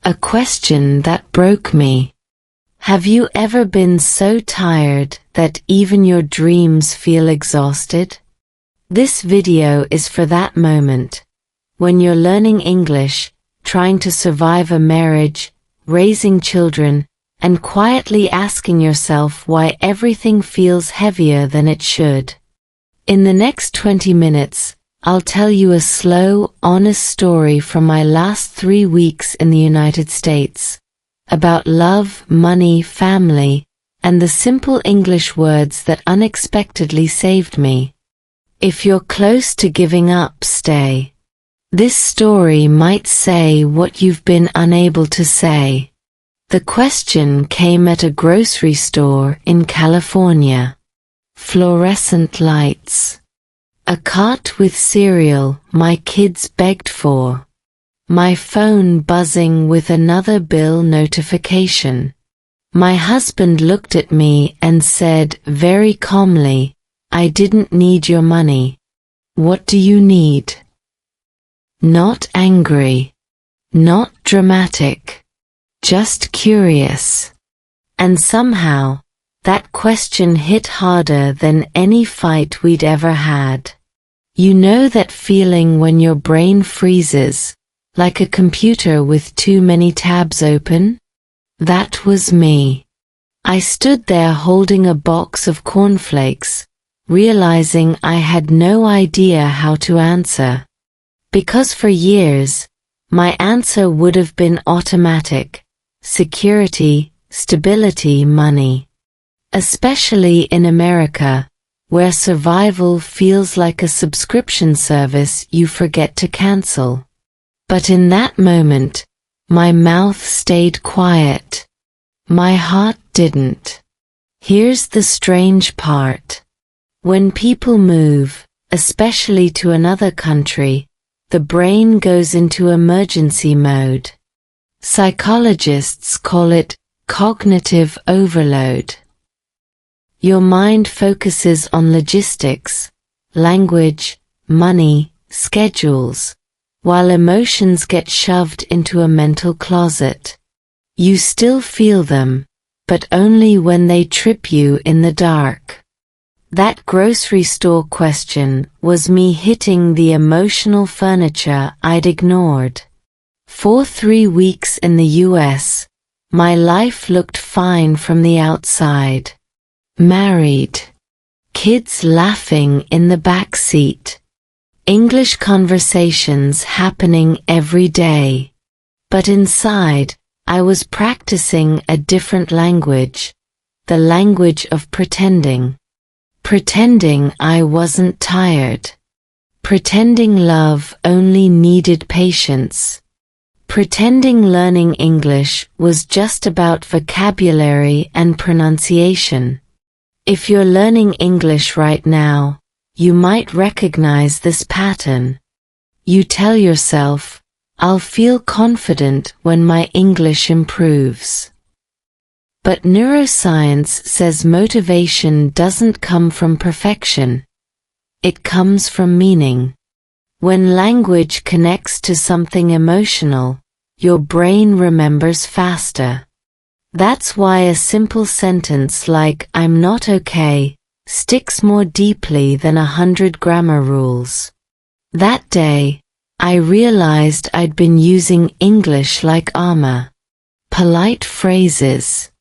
A question that broke me. Have you ever been so tired that even your dreams feel exhausted? This video is for that moment, when you're learning English, trying to survive a marriage, raising children, and quietly asking yourself why everything feels heavier than it should. In the next 20 minutes, I'll tell you a slow, honest story from my last 3 weeks in the United States, about love, money, family, and the simple English words that unexpectedly saved me. If you're close to giving up, stay. This story might say what you've been unable to say. The question came at a grocery store in California. Fluorescent lights. A cart with cereal my kids begged for. My phone buzzing with another bill notification. My husband looked at me and said very calmly, "I didn't need your money. What do you need?" Not angry. Not dramatic. Just curious. And somehow, that question hit harder than any fight we'd ever had. You know that feeling when your brain freezes, like a computer with too many tabs open? That was me. I stood there holding a box of cornflakes, realizing I had no idea how to answer. Because for years, my answer would have been automatic: security, stability, money. Especially in America, where survival feels like a subscription service you forget to cancel. But in that moment, my mouth stayed quiet. My heart didn't. Here's the strange part. When people move, especially to another country, the brain goes into emergency mode. Psychologists call it cognitive overload. Your mind focuses on logistics, language, money, schedules, while emotions get shoved into a mental closet. You still feel them, but only when they trip you in the dark. That grocery store question was me hitting the emotional furniture I'd ignored. For 3 weeks in the US, my life looked fine from the outside. Married. Kids laughing in the back seat. English conversations happening every day. But inside, I was practicing a different language. The language of pretending. Pretending I wasn't tired. Pretending love only needed patience. Pretending learning English was just about vocabulary and pronunciation. If you're learning English right now, you might recognize this pattern. You tell yourself, "I'll feel confident when my English improves." But neuroscience says motivation doesn't come from perfection. It comes from meaning. When language connects to something emotional, your brain remembers faster. That's why a simple sentence like "I'm not okay" sticks more deeply than 100 grammar rules. That day, I realized I'd been using English like armor. Polite phrases.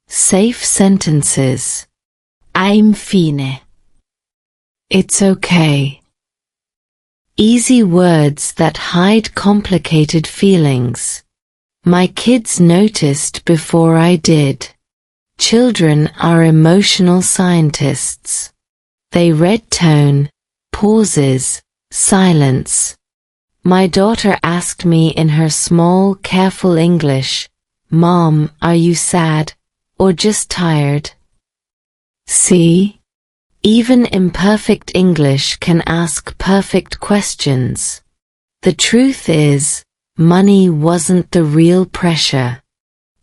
Safe sentences. I'm fine. It's okay. Easy words that hide complicated feelings. My kids noticed before I did. Children are emotional scientists. They read tone, pauses, silence. My daughter asked me in her small, careful English, "Mom, are you sad, or just tired?" See? Even imperfect English can ask perfect questions. The truth is, money wasn't the real pressure.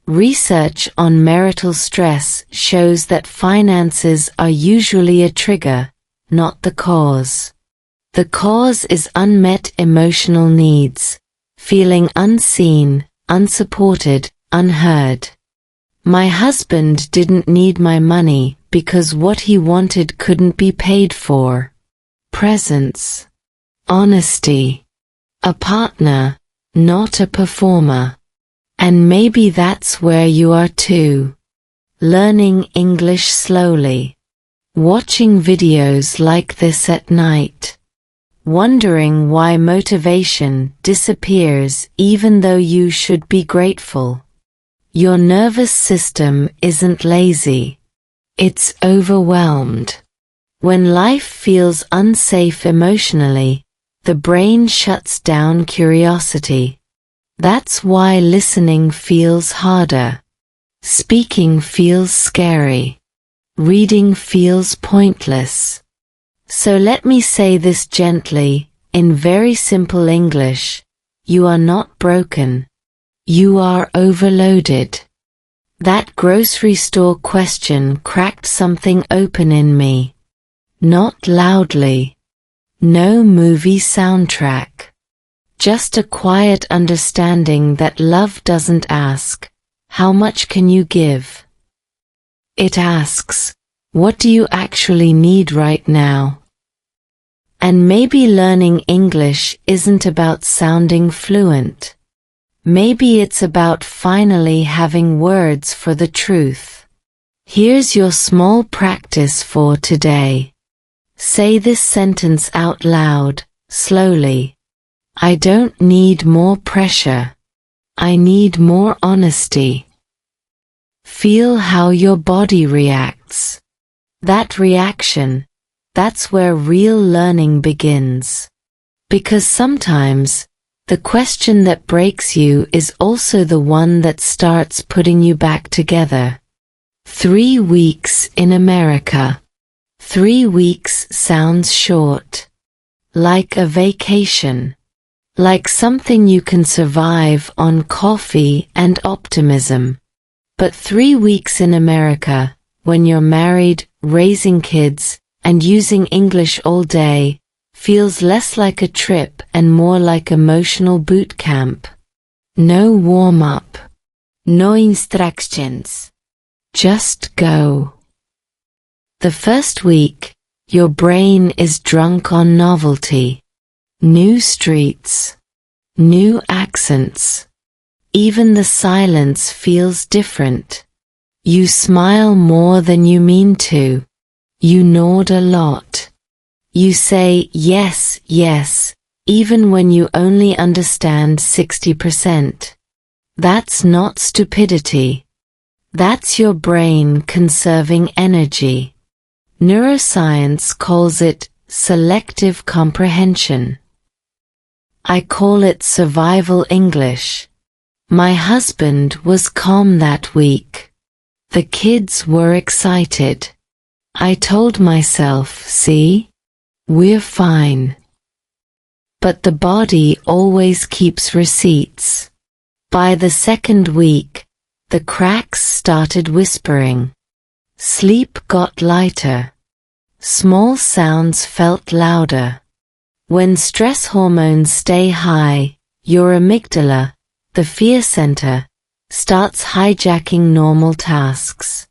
Research on marital stress shows that finances are usually a trigger, not the cause. The cause is unmet emotional needs, feeling unseen, unsupported, unheard. My husband didn't need my money because what he wanted couldn't be paid for. Presence. Honesty. A partner, not a performer. And maybe that's where you are too. Learning English slowly. Watching videos like this at night. Wondering why motivation disappears even though you should be grateful. Your nervous system isn't lazy. It's overwhelmed. When life feels unsafe emotionally, the brain shuts down curiosity. That's why listening feels harder. Speaking feels scary. Reading feels pointless. So let me say this gently, in very simple English. You are not broken. You are overloaded. That grocery store question cracked something open in me. Not loudly. No movie soundtrack. Just a quiet understanding that love doesn't ask, "How much can you give?" It asks, "What do you actually need right now?" And maybe learning English isn't about sounding fluent. Maybe it's about finally having words for the truth. Here's your small practice for today. Say this sentence out loud, slowly. I don't need more pressure. I need more honesty. Feel how your body reacts. That reaction, that's where real learning begins. Because sometimes, the question that breaks you is also the one that starts putting you back together. 3 weeks in America. 3 weeks sounds short. Like a vacation. Like something you can survive on coffee and optimism. But 3 weeks in America, when you're married, raising kids, and using English all day, feels less like a trip and more like emotional boot camp. No warm-up. No instructions. Just go. The first week, your brain is drunk on novelty. New streets. New accents. Even the silence feels different. You smile more than you mean to. You nod a lot. You say yes, yes, even when you only understand 60%. That's not stupidity. That's your brain conserving energy. Neuroscience calls it selective comprehension. I call it survival English. My husband was calm that week. The kids were excited. I told myself, see? We're fine. But the body always keeps receipts. By the second week, the cracks started whispering. Sleep got lighter. Small sounds felt louder. When stress hormones stay high, your amygdala, the fear center, starts hijacking normal tasks.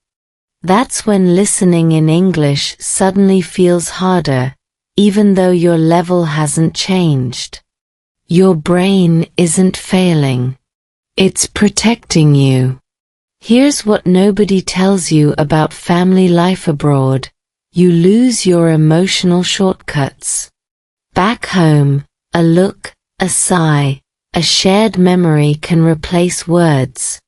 That's when listening in English suddenly feels harder, even though your level hasn't changed. Your brain isn't failing. It's protecting you. Here's what nobody tells you about family life abroad. You lose your emotional shortcuts. Back home, a look, a sigh, a shared memory can replace words.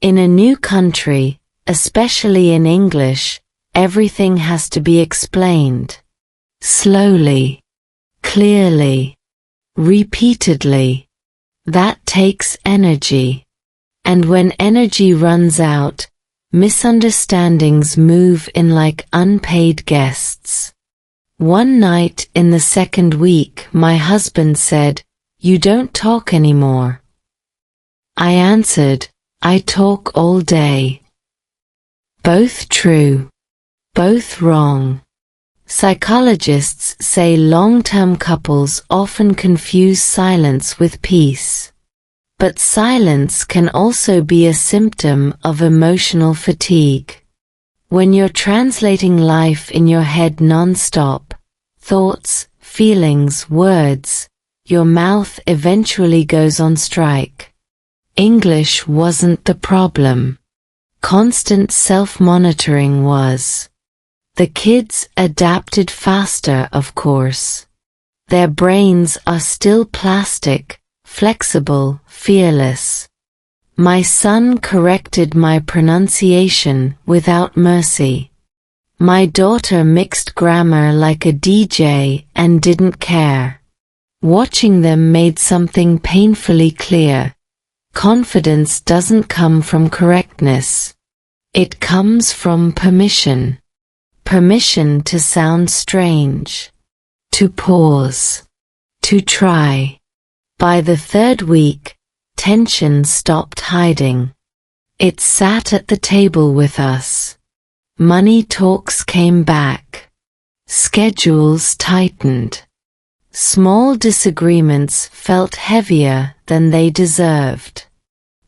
In a new country, especially in English, everything has to be explained. Slowly. Clearly. Repeatedly. That takes energy. And when energy runs out, misunderstandings move in like unpaid guests. One night in the second week, my husband said, "You don't talk anymore." I answered, "I talk all day." Both true. Both wrong. Psychologists say long-term couples often confuse silence with peace. But silence can also be a symptom of emotional fatigue. When you're translating life in your head non-stop, thoughts, feelings, words, your mouth eventually goes on strike. English wasn't the problem. Constant self-monitoring was. The kids adapted faster, of course. Their brains are still plastic, flexible, fearless. My son corrected my pronunciation without mercy. My daughter mixed grammar like a DJ and didn't care. Watching them made something painfully clear. Confidence doesn't come from correctness. It comes from permission. Permission to sound strange. To pause. To try. By the third week, tension stopped hiding. It sat at the table with us. Money talks came back. Schedules tightened. Small disagreements felt heavier than they deserved.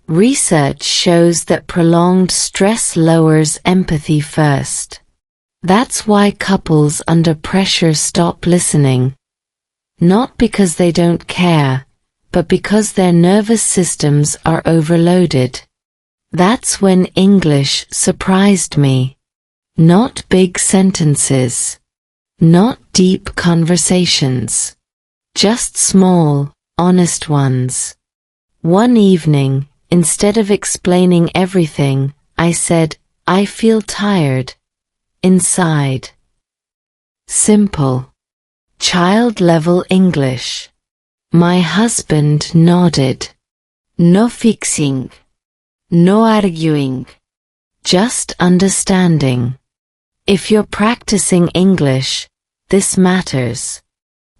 Research shows that prolonged stress lowers empathy first. That's why couples under pressure stop listening. Not because they don't care, but because their nervous systems are overloaded. That's when English surprised me. Not big sentences. Not deep conversations. Just small, honest ones. One evening, instead of explaining everything, I said, "I feel tired. Inside." Simple. Child-level English. My husband nodded. No fixing. No arguing. Just understanding. If you're practicing English, this matters.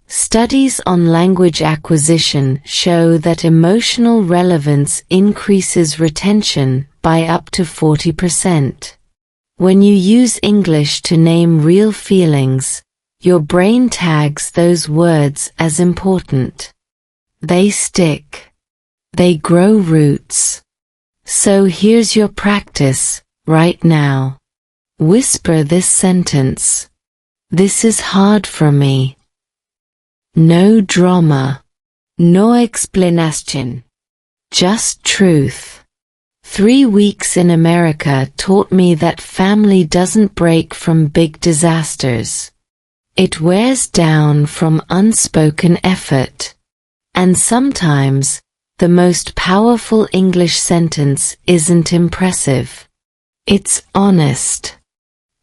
Studies on language acquisition show that emotional relevance increases retention by up to 40%. When you use English to name real feelings, your brain tags those words as important. They stick. They grow roots. So here's your practice, right now. Whisper this sentence. This is hard for me. No drama. No explanation. Just truth. 3 weeks in America taught me that family doesn't break from big disasters. It wears down from unspoken effort. And sometimes, the most powerful English sentence isn't impressive. It's honest.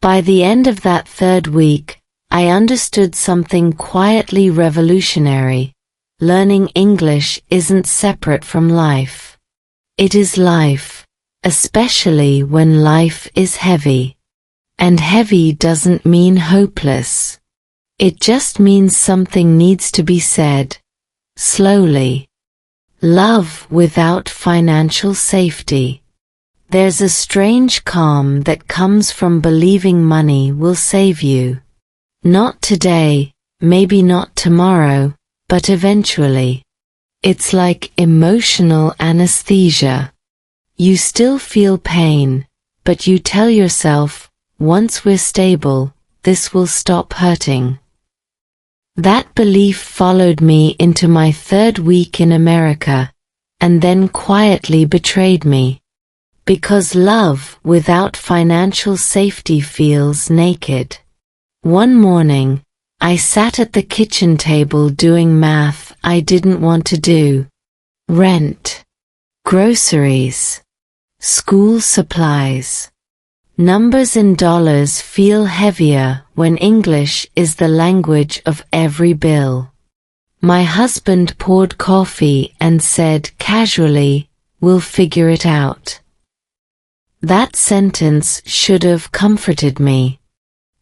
By the end of that third week, I understood something quietly revolutionary. Learning English isn't separate from life. It is life, especially when life is heavy. And heavy doesn't mean hopeless. It just means something needs to be said. Slowly. Love without financial safety. There's a strange calm that comes from believing money will save you. Not today, maybe not tomorrow, but eventually. It's like emotional anesthesia. You still feel pain, but you tell yourself, once we're stable, this will stop hurting. That belief followed me into my third week in America, and then quietly betrayed me. Because love without financial safety feels naked. One morning, I sat at the kitchen table doing math I didn't want to do. Rent. Groceries. School supplies. Numbers in dollars feel heavier when English is the language of every bill. My husband poured coffee and said casually, "We'll figure it out." That sentence should have comforted me.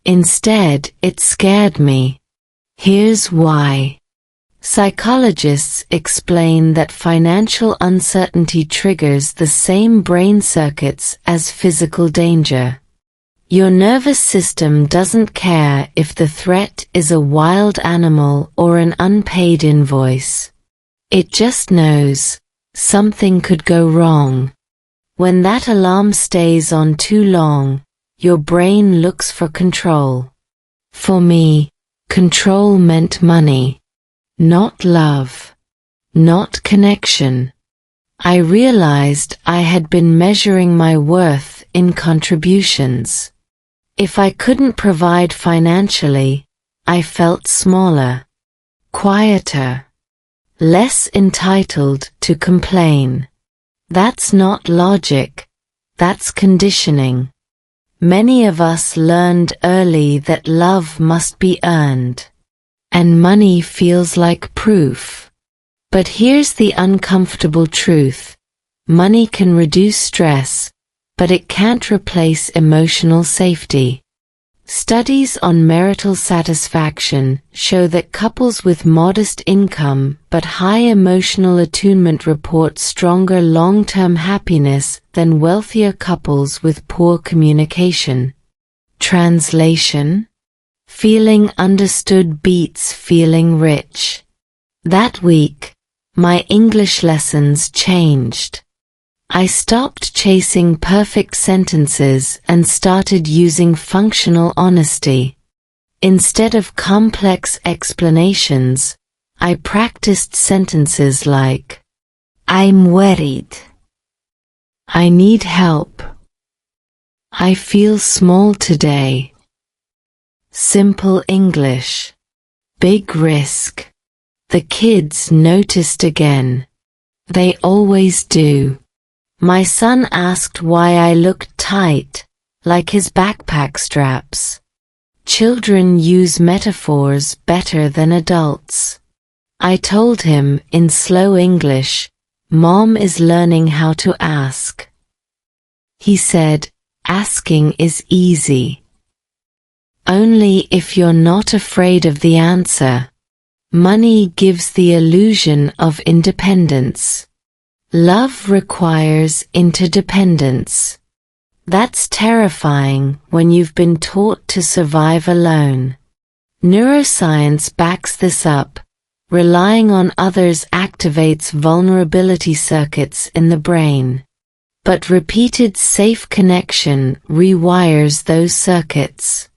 Instead, it scared me. Here's why. Psychologists explain that financial uncertainty triggers the same brain circuits as physical danger. Your nervous system doesn't care if the threat is a wild animal or an unpaid invoice. It just knows, Something could go wrong. When that alarm stays on too long, your brain looks for control. For me, control meant money. Not love. Not connection. I realized I had been measuring my worth in contributions. If I couldn't provide financially, I felt smaller, quieter, less entitled to complain. That's not logic, that's conditioning. Many of us learned early that love must be earned. And money feels like proof. But here's the uncomfortable truth. Money can reduce stress, but it can't replace emotional safety. Studies on marital satisfaction show that couples with modest income but high emotional attunement report stronger long-term happiness than wealthier couples with poor communication. Translation? Feeling understood beats feeling rich. That week, my English lessons changed. I stopped chasing perfect sentences and started using functional honesty. Instead of complex explanations, I practiced sentences like, I'm worried. I need help. I feel small today. Simple English. Big risk. The kids noticed again. They always do. My son asked why I looked tight, like his backpack straps. Children use metaphors better than adults. I told him in slow English, Mom is learning how to ask. He said, asking is easy. Only if you're not afraid of the answer. Money gives the illusion of independence. Love requires interdependence. That's terrifying when you've been taught to survive alone. Neuroscience backs this up. Relying on others activates vulnerability circuits in the brain. But repeated safe connection rewires those circuits.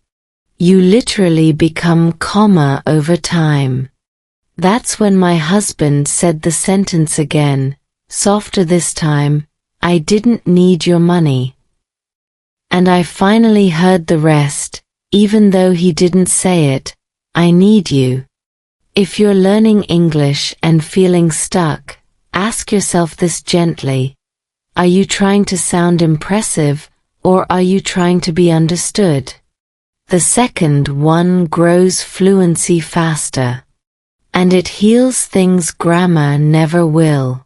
You literally become calmer over time. That's when my husband said the sentence again, softer this time, I didn't need your money. And I finally heard the rest, even though he didn't say it, I need you. If you're learning English and feeling stuck, ask yourself this gently. Are you trying to sound impressive, or are you trying to be understood? The second one grows fluency faster. And it heals things grammar never will.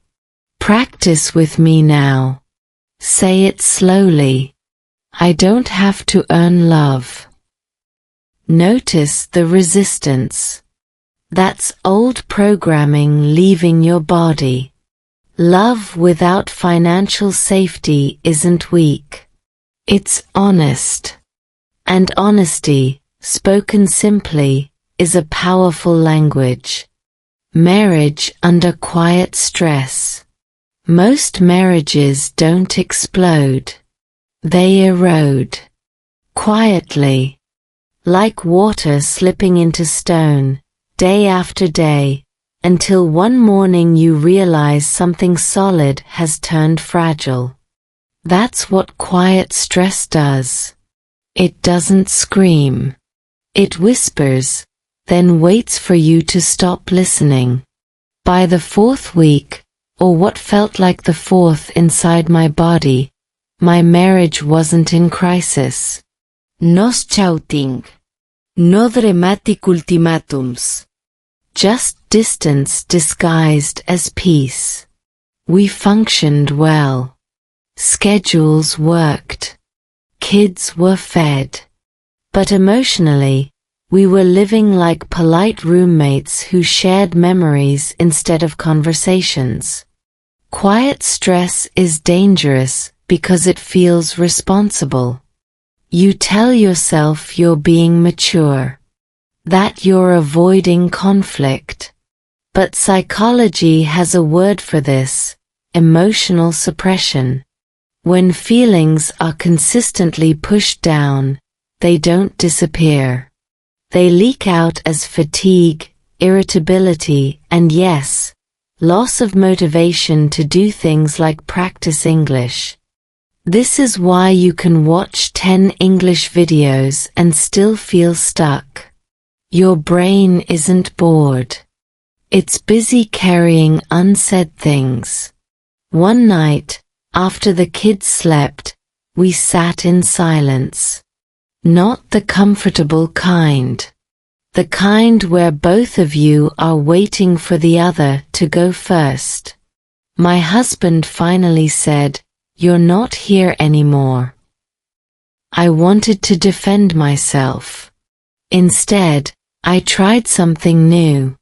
Practice with me now. Say it slowly. I don't have to earn love. Notice the resistance. That's old programming leaving your body. Love without financial safety isn't weak. It's honest. And honesty, spoken simply, is a powerful language. Marriage under quiet stress. Most marriages don't explode. They erode. Quietly. Like water slipping into stone, day after day, until one morning you realize something solid has turned fragile. That's what quiet stress does. It doesn't scream. It whispers, then waits for you to stop listening. By the fourth week, or what felt like the fourth inside my body, my marriage wasn't in crisis. No shouting. No dramatic ultimatums. Just distance disguised as peace. We functioned well. Schedules worked. Kids were fed. But emotionally, we were living like polite roommates who shared memories instead of conversations. Quiet stress is dangerous because it feels responsible. You tell yourself you're being mature, that you're avoiding conflict. But psychology has a word for this, emotional suppression. When feelings are consistently pushed down, they don't disappear. They leak out as fatigue, irritability, and yes, loss of motivation to do things like practice English. This is why you can watch 10 English videos and still feel stuck. Your brain isn't bored. It's busy carrying unsaid things. One night, after the kids slept, we sat in silence. Not the comfortable kind. The kind where both of you are waiting for the other to go first. My husband finally said, "You're not here anymore." I wanted to defend myself. Instead, I tried something new.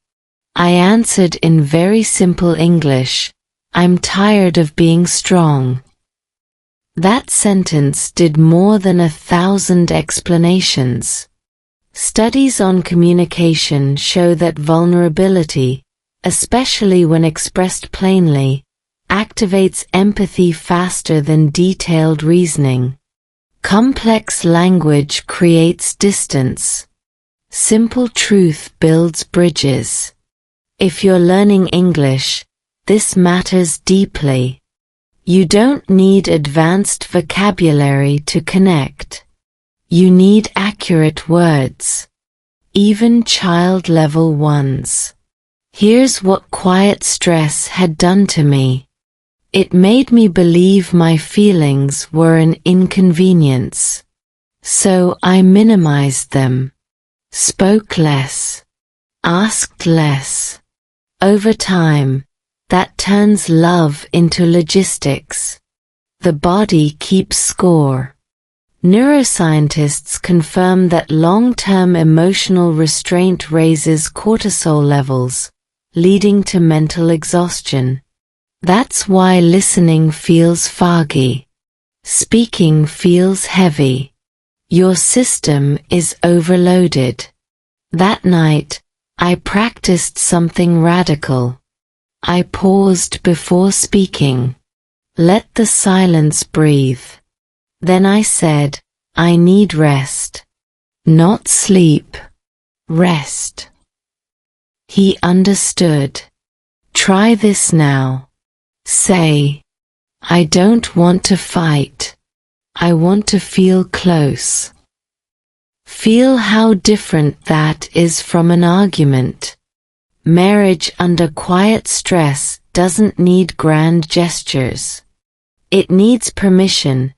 I answered in very simple English, "I'm tired of being strong." That sentence did more than 1,000 explanations. Studies on communication show that vulnerability, especially when expressed plainly, activates empathy faster than detailed reasoning. Complex language creates distance. Simple truth builds bridges. If you're learning English, this matters deeply. You don't need advanced vocabulary to connect. You need accurate words. Even child-level ones. Here's what quiet stress had done to me. It made me believe my feelings were an inconvenience. So I minimized them. Spoke less. Asked less. Over time, that turns love into logistics. The body keeps score. Neuroscientists confirm that long-term emotional restraint raises cortisol levels, leading to mental exhaustion. That's why listening feels foggy. Speaking feels heavy. Your system is overloaded. That night, I practiced something radical. I paused before speaking. Let the silence breathe. Then I said, "I need rest." Not sleep. Rest. He understood. Try this now. Say, "I don't want to fight. I want to feel close." Feel how different that is from an argument. Marriage under quiet stress doesn't need grand gestures. It needs permission.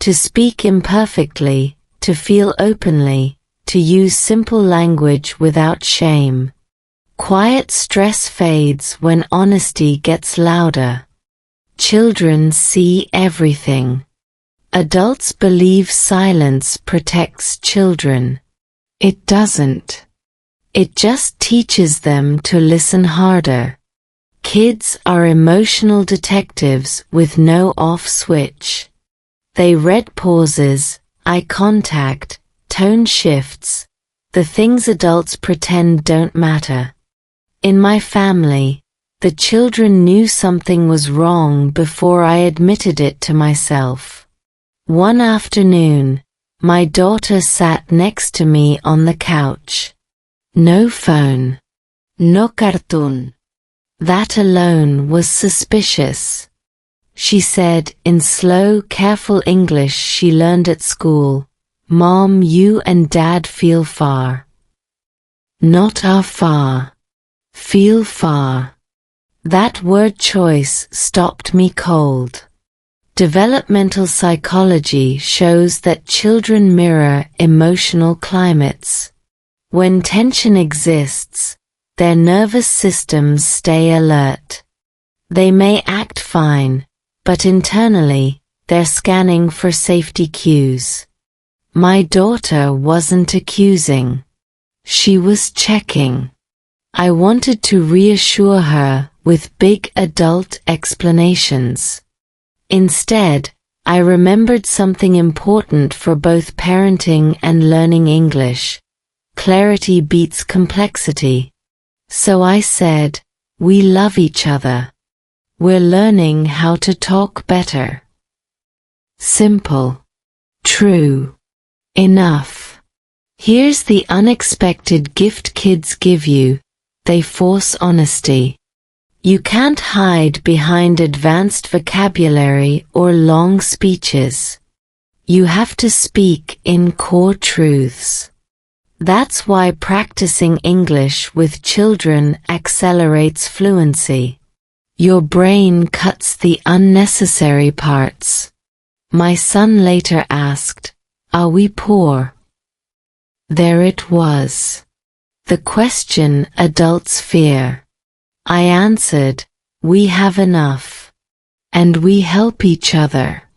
To speak imperfectly, to feel openly, to use simple language without shame. Quiet stress fades when honesty gets louder. Children see everything. Adults believe silence protects children. It doesn't. It just teaches them to listen harder. Kids are emotional detectives with no off switch. They read pauses, eye contact, tone shifts, the things adults pretend don't matter. In my family, the children knew something was wrong before I admitted it to myself. One afternoon, my daughter sat next to me on the couch. No phone. No cartoon. That alone was suspicious. She said in slow, careful English she learned at school, "Mom, you and Dad feel far." Not are far. Feel far. That word choice stopped me cold. Developmental psychology shows that children mirror emotional climates. When tension exists, their nervous systems stay alert. They may act fine, but internally, they're scanning for safety cues. My daughter wasn't accusing. She was checking. I wanted to reassure her with big adult explanations. Instead, I remembered something important for both parenting and learning English. Clarity beats complexity. So I said, "We love each other. We're learning how to talk better. Simple. True. Enough. Here's the unexpected gift kids give you. They force honesty. You can't hide behind advanced vocabulary or long speeches. You have to speak in core truths. That's why practicing English with children accelerates fluency. Your brain cuts the unnecessary parts. My son later asked, "Are we poor?" There it was. The question adults fear. I answered, "We have enough. And we help each other."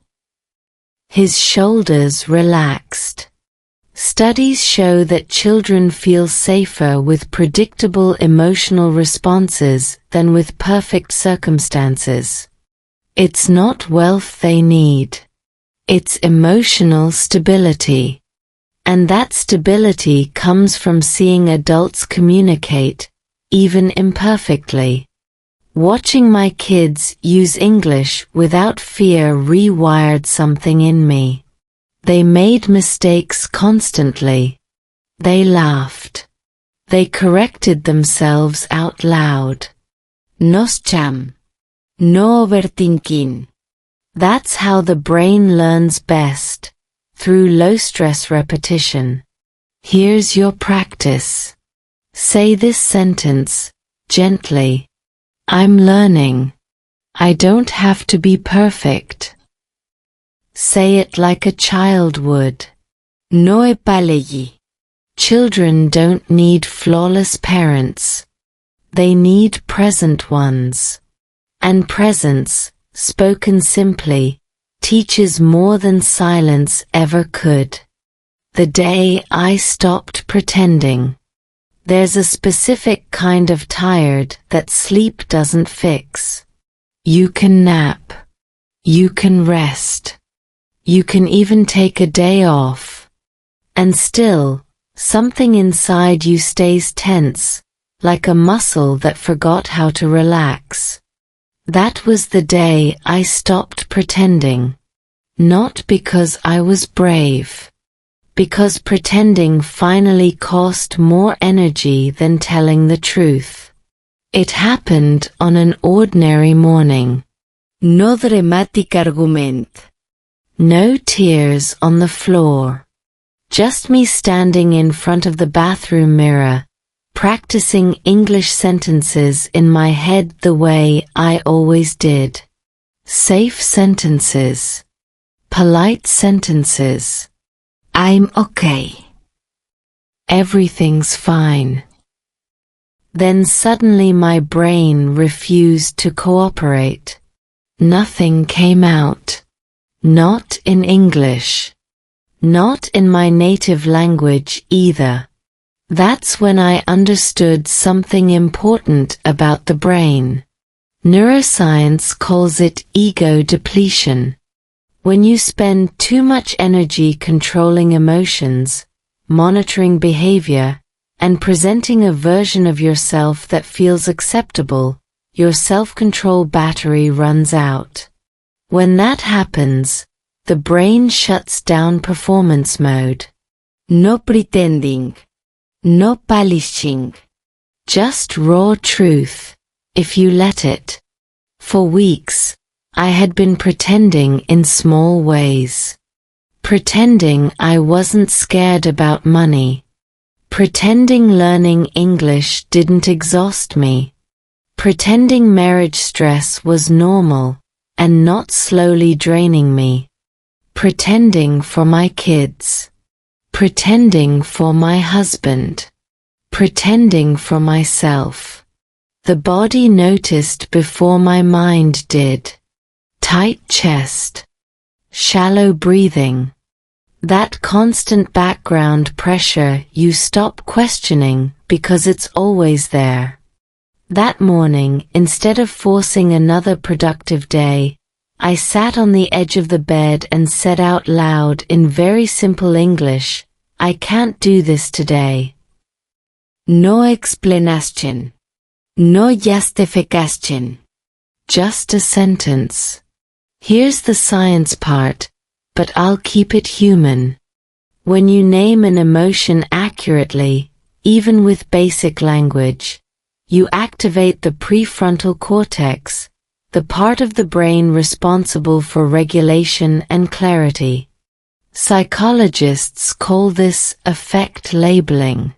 His shoulders relaxed. Studies show that children feel safer with predictable emotional responses than with perfect circumstances. It's not wealth they need. It's emotional stability. And that stability comes from seeing adults communicate, even imperfectly. Watching my kids use English without fear rewired something in me. They made mistakes constantly. They laughed. They corrected themselves out loud. No scham. No overthinking. That's how the brain learns best, through low-stress repetition. Here's your practice. Say this sentence, gently. I'm learning. I don't have to be perfect. Say it like a child would. No epaleyi. Children don't need flawless parents. They need present ones. And presence, spoken simply, teaches more than silence ever could. The day I stopped pretending. There's a specific kind of tired that sleep doesn't fix. You can nap. You can rest. You can even take a day off. And still, something inside you stays tense, like a muscle that forgot how to relax. That was the day I stopped pretending. Not because I was brave. Because pretending finally cost more energy than telling the truth. It happened on an ordinary morning. No dramatic argument. No tears on the floor. Just me standing in front of the bathroom mirror, practicing English sentences in my head the way I always did. Safe sentences. Polite sentences. I'm okay. Everything's fine. Then suddenly my brain refused to cooperate. Nothing came out. Not in English. Not in my native language either. That's when I understood something important about the brain. Neuroscience calls it ego depletion. When you spend too much energy controlling emotions, monitoring behavior, and presenting a version of yourself that feels acceptable, your self-control battery runs out. When that happens, the brain shuts down performance mode. No pretending. No polishing. Just raw truth, if you let it. For weeks, I had been pretending in small ways. Pretending I wasn't scared about money. Pretending learning English didn't exhaust me. Pretending marriage stress was normal and not slowly draining me. Pretending for my kids. Pretending for my husband. Pretending for myself. The body noticed before my mind did. Tight chest. Shallow breathing. That constant background pressure you stop questioning because it's always there. That morning, instead of forcing another productive day, I sat on the edge of the bed and said out loud in very simple English, I can't do this today. No explanation. No justification. just a sentence. Here's the science part, but I'll keep it human. When you name an emotion accurately, even with basic language, you activate the prefrontal cortex, the part of the brain responsible for regulation and clarity. Psychologists call this affect labeling.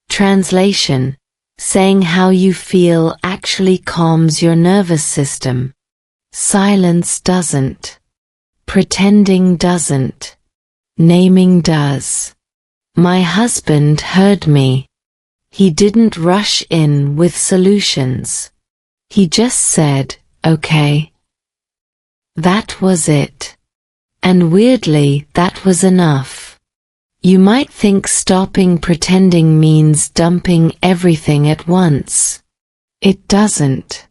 Translation: saying how you feel actually calms your nervous system. Silence doesn't. Pretending doesn't. Naming does. My husband heard me. He didn't rush in with solutions. He just said, "Okay." That was it. And weirdly, that was enough. You might think stopping pretending means dumping everything at once. It doesn't.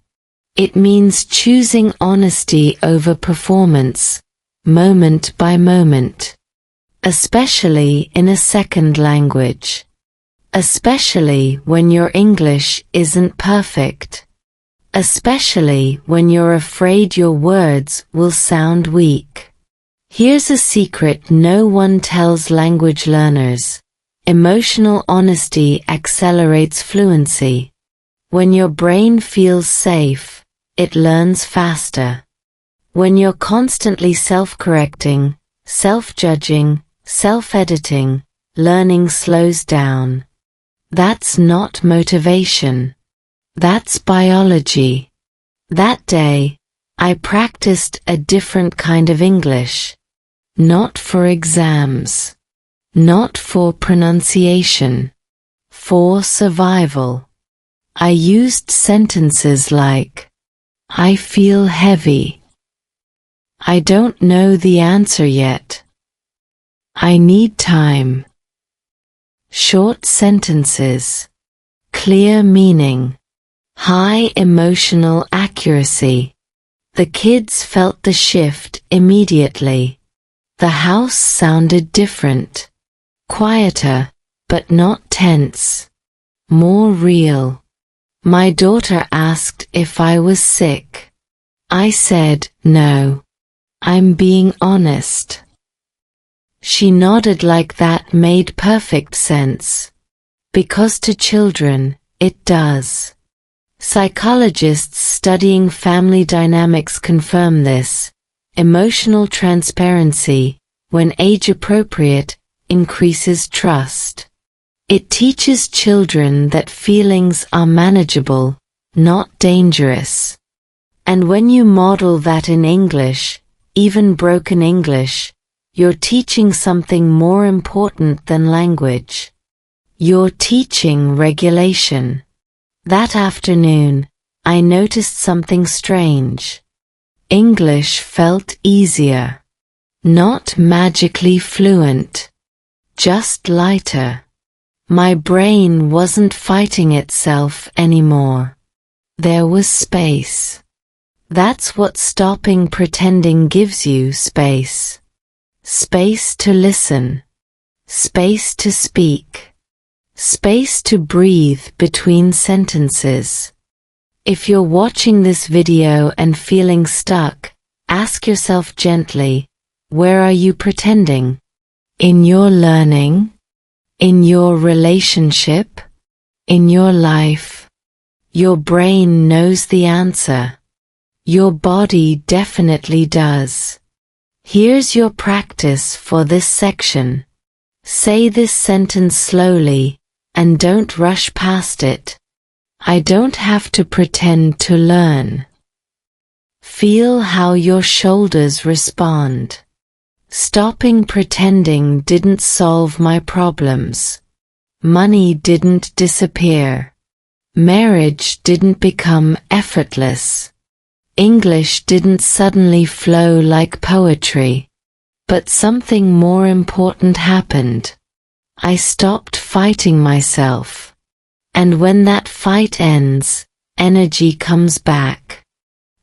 It means choosing honesty over performance, moment by moment. Especially in a second language. Especially when your English isn't perfect. Especially when you're afraid your words will sound weak. Here's a secret no one tells language learners. Emotional honesty accelerates fluency. When your brain feels safe, it learns faster. When you're constantly self-correcting, self-judging, self-editing, learning slows down. That's not motivation. That's biology. That day, I practiced a different kind of English. Not for exams. Not for pronunciation. For survival. I used sentences like, "I feel heavy." "I don't know the answer yet." "I need time." Short sentences. Clear meaning. High emotional accuracy. The kids felt the shift immediately. The house sounded different. Quieter, but not tense. More real. My daughter asked if I was sick. I said, "No. I'm being honest." She nodded like that made perfect sense. Because to children, it does. Psychologists studying family dynamics confirm this. Emotional transparency, when age-appropriate, increases trust. It teaches children that feelings are manageable, not dangerous. And when you model that in English, even broken English, you're teaching something more important than language. You're teaching regulation. That afternoon, I noticed something strange. English felt easier. Not magically fluent. Just lighter. My brain wasn't fighting itself anymore. There was space. That's what stopping pretending gives you: space. Space to listen. Space to speak. Space to breathe between sentences. If you're watching this video and feeling stuck, ask yourself gently, where are you pretending? In your learning? In your relationship? In your life? Your brain knows the answer. Your body definitely does. Here's your practice for this section. Say this sentence slowly, and don't rush past it. I don't have to pretend to learn. Feel how your shoulders respond. Stopping pretending didn't solve my problems. Money didn't disappear. Marriage didn't become effortless. English didn't suddenly flow like poetry. But something more important happened. I stopped fighting myself. And when that fight ends, energy comes back.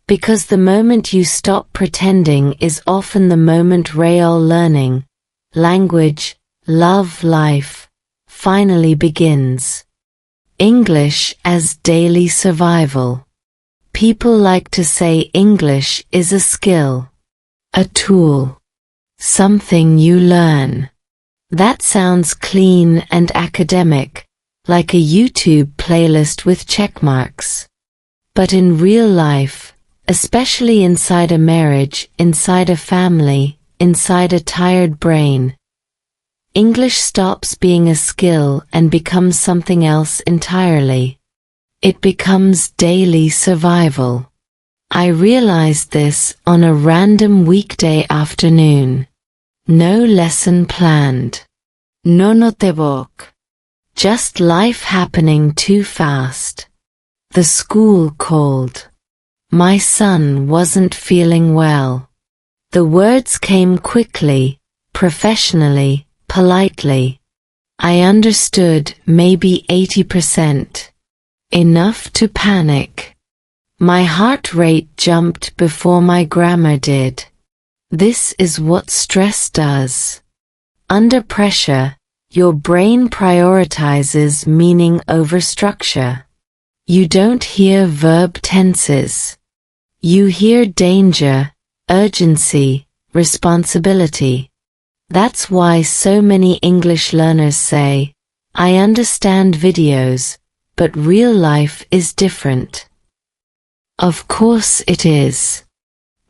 Because the moment you stop pretending is often the moment real learning, language, love, life, finally begins. English as daily survival. people like to say English is a skill, a tool, something you learn. That sounds clean and academic, like a YouTube playlist with checkmarks. But in real life, especially inside a marriage, inside a family, inside a tired brain, English stops being a skill and becomes something else entirely. It becomes daily survival. I realized this on a random weekday afternoon. No lesson planned. No notebook. Just life happening too fast. The school called. My son wasn't feeling well. The words came quickly, professionally, politely. I understood maybe 80%. Enough to panic. My heart rate jumped before my grammar did. This is what stress does. Under pressure, your brain prioritizes meaning over structure. You don't hear verb tenses. You hear danger, urgency, responsibility. That's why so many English learners say, I understand videos, but real life is different. Of course it is.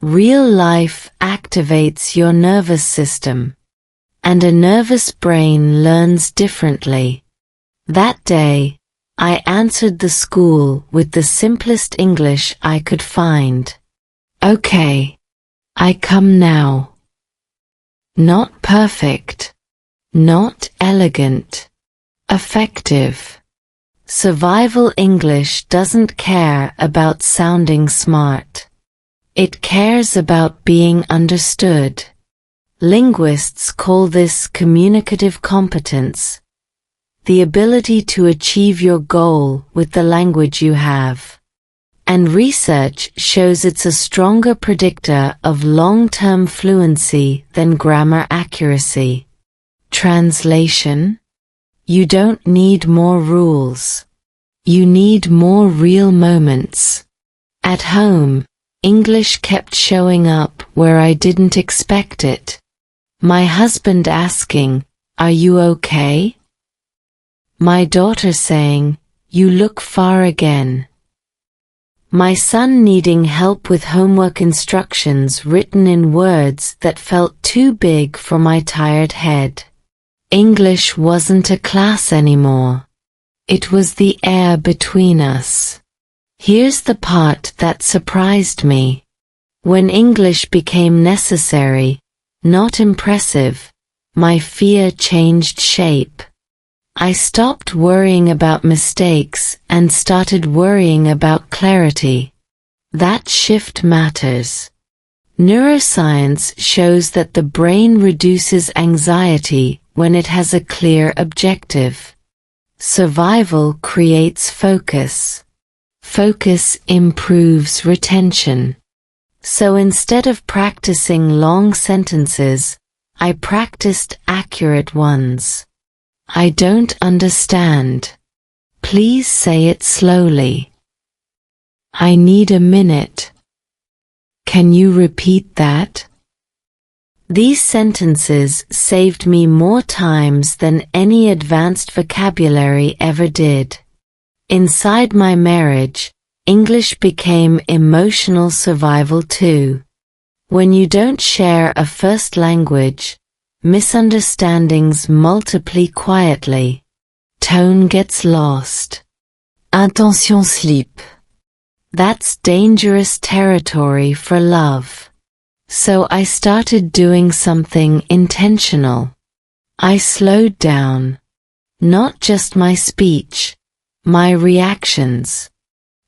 Real life activates your nervous system. And a nervous brain learns differently. That day, I answered the school with the simplest English I could find. Okay. I come now. Not perfect. Not elegant. Effective. Survival English doesn't care about sounding smart. It cares about being understood. Linguists call this communicative competence, the ability to achieve your goal with the language you have. And research shows it's a stronger predictor of long-term fluency than grammar accuracy. Translation? You don't need more rules. You need more real moments. At home, English kept showing up where I didn't expect it. My husband asking, "Are you okay?" My daughter saying, "You look far again." My son needing help with homework instructions written in words that felt too big for my tired head. English wasn't a class anymore. It was the air between us. Here's the part that surprised me. When English became necessary, not impressive, my fear changed shape. I stopped worrying about mistakes and started worrying about clarity. That shift matters. Neuroscience shows that the brain reduces anxiety when it has a clear objective. Survival creates focus. Focus improves retention. So instead of practicing long sentences, I practiced accurate ones. I don't understand. Please say it slowly. I need a minute. Can you repeat that? These sentences saved me more times than any advanced vocabulary ever did. Inside my marriage, English became emotional survival too. When you don't share a first language, misunderstandings multiply quietly. Tone gets lost. Attention slip. That's dangerous territory for love. So I started doing something intentional. I slowed down. Not just my speech, my reactions.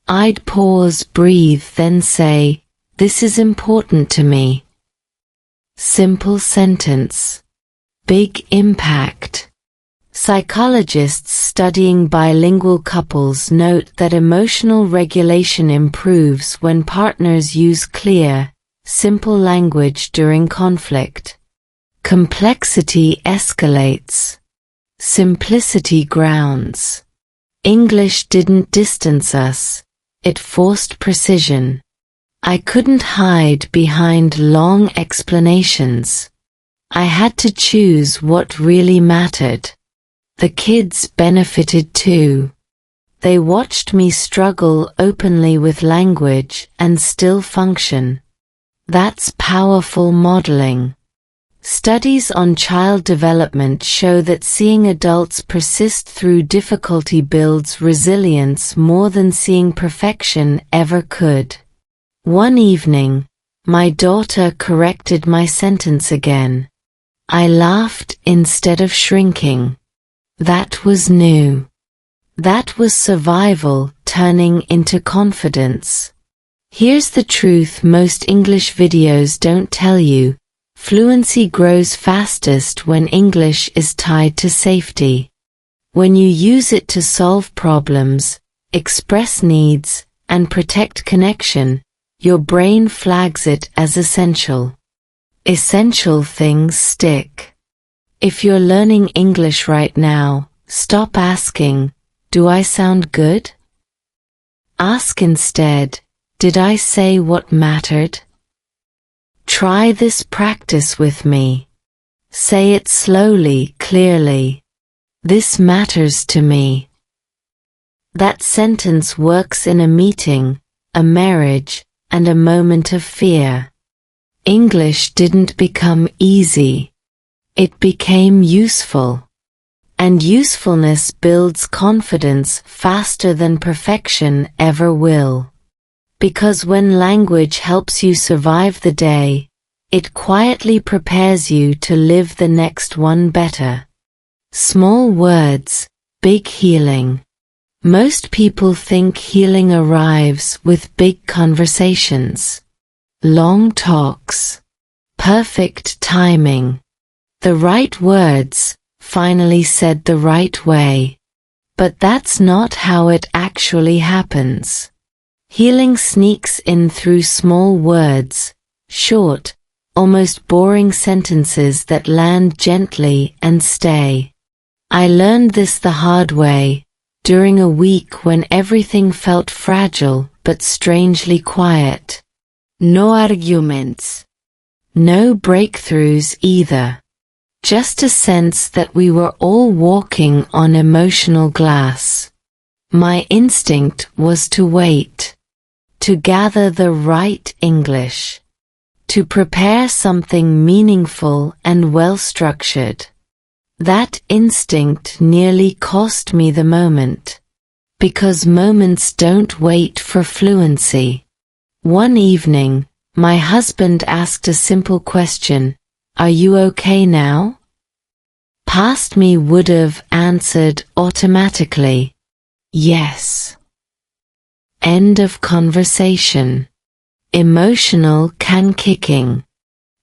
I'd pause, breathe, then say, "This is important to me." Simple sentence. Big impact. Psychologists studying bilingual couples note that emotional regulation improves when partners use clear, simple language during conflict. Complexity escalates. Simplicity grounds. English didn't distance us. It forced precision. I couldn't hide behind long explanations. I had to choose what really mattered. The kids benefited too. They watched me struggle openly with language and still function. That's powerful modeling. Studies on child development show that seeing adults persist through difficulty builds resilience more than seeing perfection ever could. One evening, my daughter corrected my sentence again. I laughed instead of shrinking. That was new. That was survival turning into confidence. Here's the truth most English videos don't tell you. Fluency grows fastest when English is tied to safety. When you use it to solve problems, express needs, and protect connection, your brain flags it as essential. Essential things stick. If you're learning English right now, stop asking, "Do I sound good?" Ask instead, "Did I say what mattered?" Try this practice with me. Say it slowly, clearly. "This matters to me." That sentence works in a meeting, a marriage, and a moment of fear. English didn't become easy. It became useful. And usefulness builds confidence faster than perfection ever will. Because when language helps you survive the day, it quietly prepares you to live the next one better. Small words, big healing. Most people think healing arrives with big conversations. Long talks. Perfect timing. The right words, finally said the right way. But that's not how it actually happens. Healing sneaks in through small words, short, almost boring sentences that land gently and stay. I learned this the hard way, during a week when everything felt fragile but strangely quiet. No arguments. No breakthroughs either. Just a sense that we were all walking on emotional glass. My instinct was to wait. To gather the right English. To prepare something meaningful and well-structured. That instinct nearly cost me the moment. Because moments don't wait for fluency. One evening, my husband asked a simple question, "Are you okay now?" Past me would have answered automatically, "Yes." End of conversation. Emotional can kicking.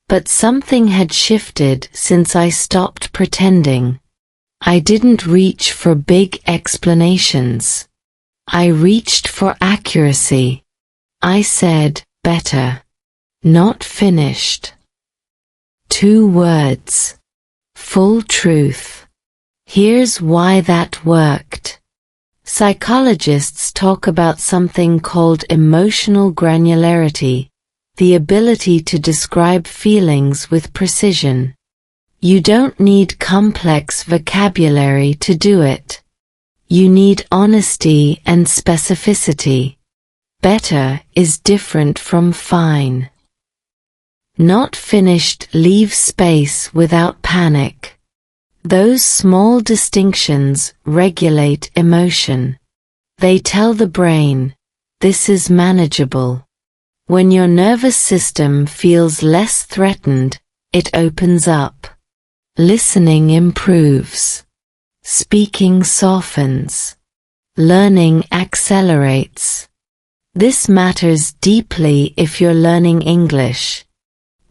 But something had shifted since I stopped pretending. I didn't reach for big explanations. I reached for accuracy. I said, "Better." Not finished. 2 words. Full truth. Here's why that worked. Psychologists talk about something called emotional granularity, the ability to describe feelings with precision. You don't need complex vocabulary to do it. You need honesty and specificity. Better is different from fine. Not finished leaves space without panic. Those small distinctions regulate emotion. They tell the brain, this is manageable. When your nervous system feels less threatened, it opens up. Listening improves. Speaking softens. Learning accelerates. This matters deeply if you're learning English.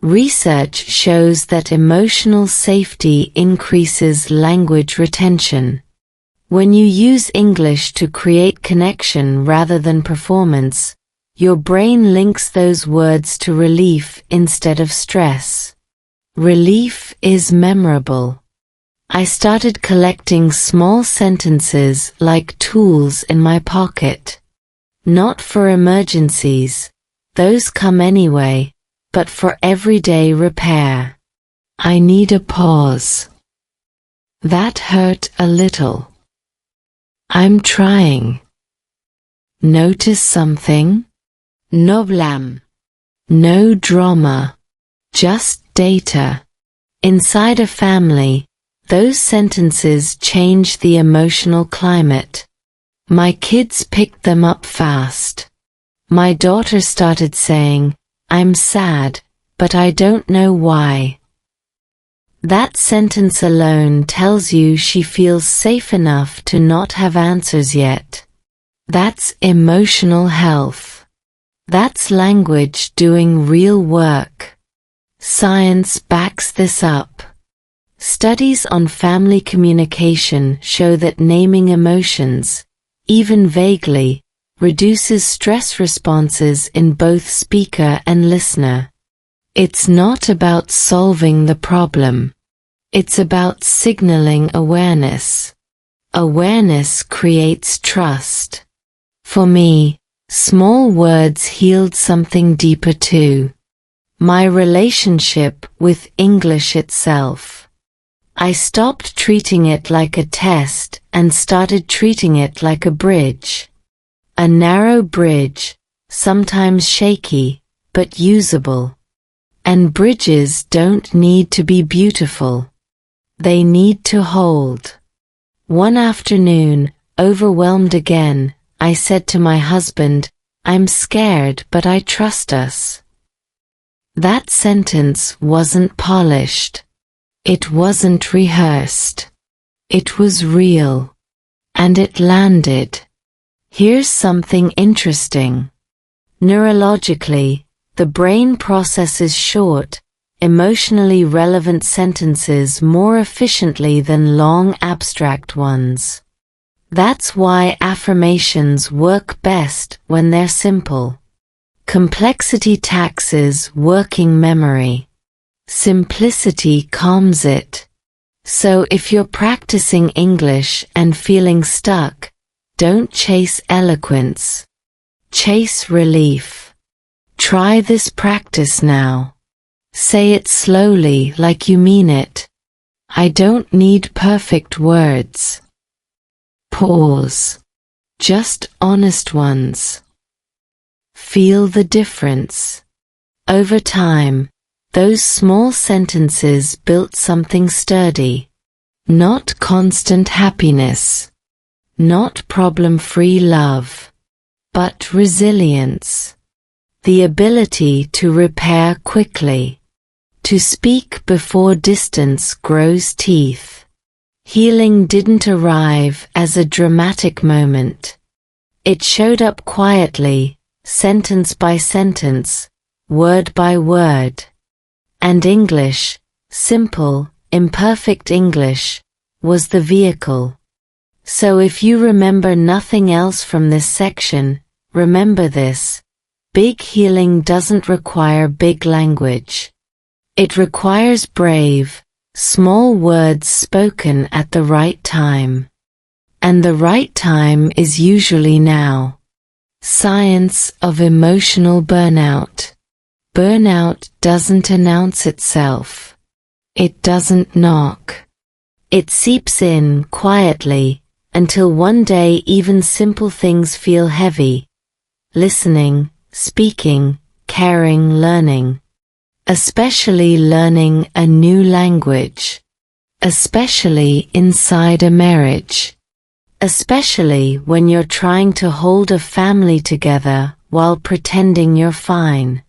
Research shows that emotional safety increases language retention. When you use English to create connection rather than performance, your brain links those words to relief instead of stress. Relief is memorable. I started collecting small sentences like tools in my pocket. Not for emergencies, those come anyway, but for everyday repair. I need a pause. That hurt a little. I'm trying. Notice something? Noblam. No drama. Just data. Inside a family, those sentences change the emotional climate. My kids picked them up fast. My daughter started saying, "I'm sad, but I don't know why." That sentence alone tells you she feels safe enough to not have answers yet. That's emotional health. That's language doing real work. Science backs this up. Studies on family communication show that naming emotions, even vaguely, reduces stress responses in both speaker and listener. It's not about solving the problem. It's about signaling awareness. Awareness creates trust. For me, small words healed something deeper too. My relationship with English itself. I stopped treating it like a test and started treating it like a bridge. A narrow bridge, sometimes shaky, but usable. And bridges don't need to be beautiful. They need to hold. One afternoon, overwhelmed again, I said to my husband, "I'm scared but I trust us." That sentence wasn't polished. It wasn't rehearsed. It was real. And it landed. Here's something interesting. Neurologically, the brain processes short, emotionally relevant sentences more efficiently than long abstract ones. That's why affirmations work best when they're simple. Complexity taxes working memory. Simplicity calms it. So if you're practicing English and feeling stuck, don't chase eloquence. Chase relief. Try this practice now. Say it slowly like you mean it. I don't need perfect words. Pause. Just honest ones. Feel the difference. Over time, those small sentences built something sturdy. Not constant happiness. Not problem-free love. But resilience. The ability to repair quickly. To speak before distance grows teeth. Healing didn't arrive as a dramatic moment. It showed up quietly, sentence by sentence, word by word. And English, simple, imperfect English, was the vehicle. So if you remember nothing else from this section, remember this: big healing doesn't require big language. It requires brave, small words spoken at the right time. And the right time is usually now. Science of emotional burnout. Burnout doesn't announce itself. It doesn't knock. It seeps in quietly, until one day even simple things feel heavy. Listening, speaking, caring, learning. Especially learning a new language. Especially inside a marriage. Especially when you're trying to hold a family together while pretending you're fine.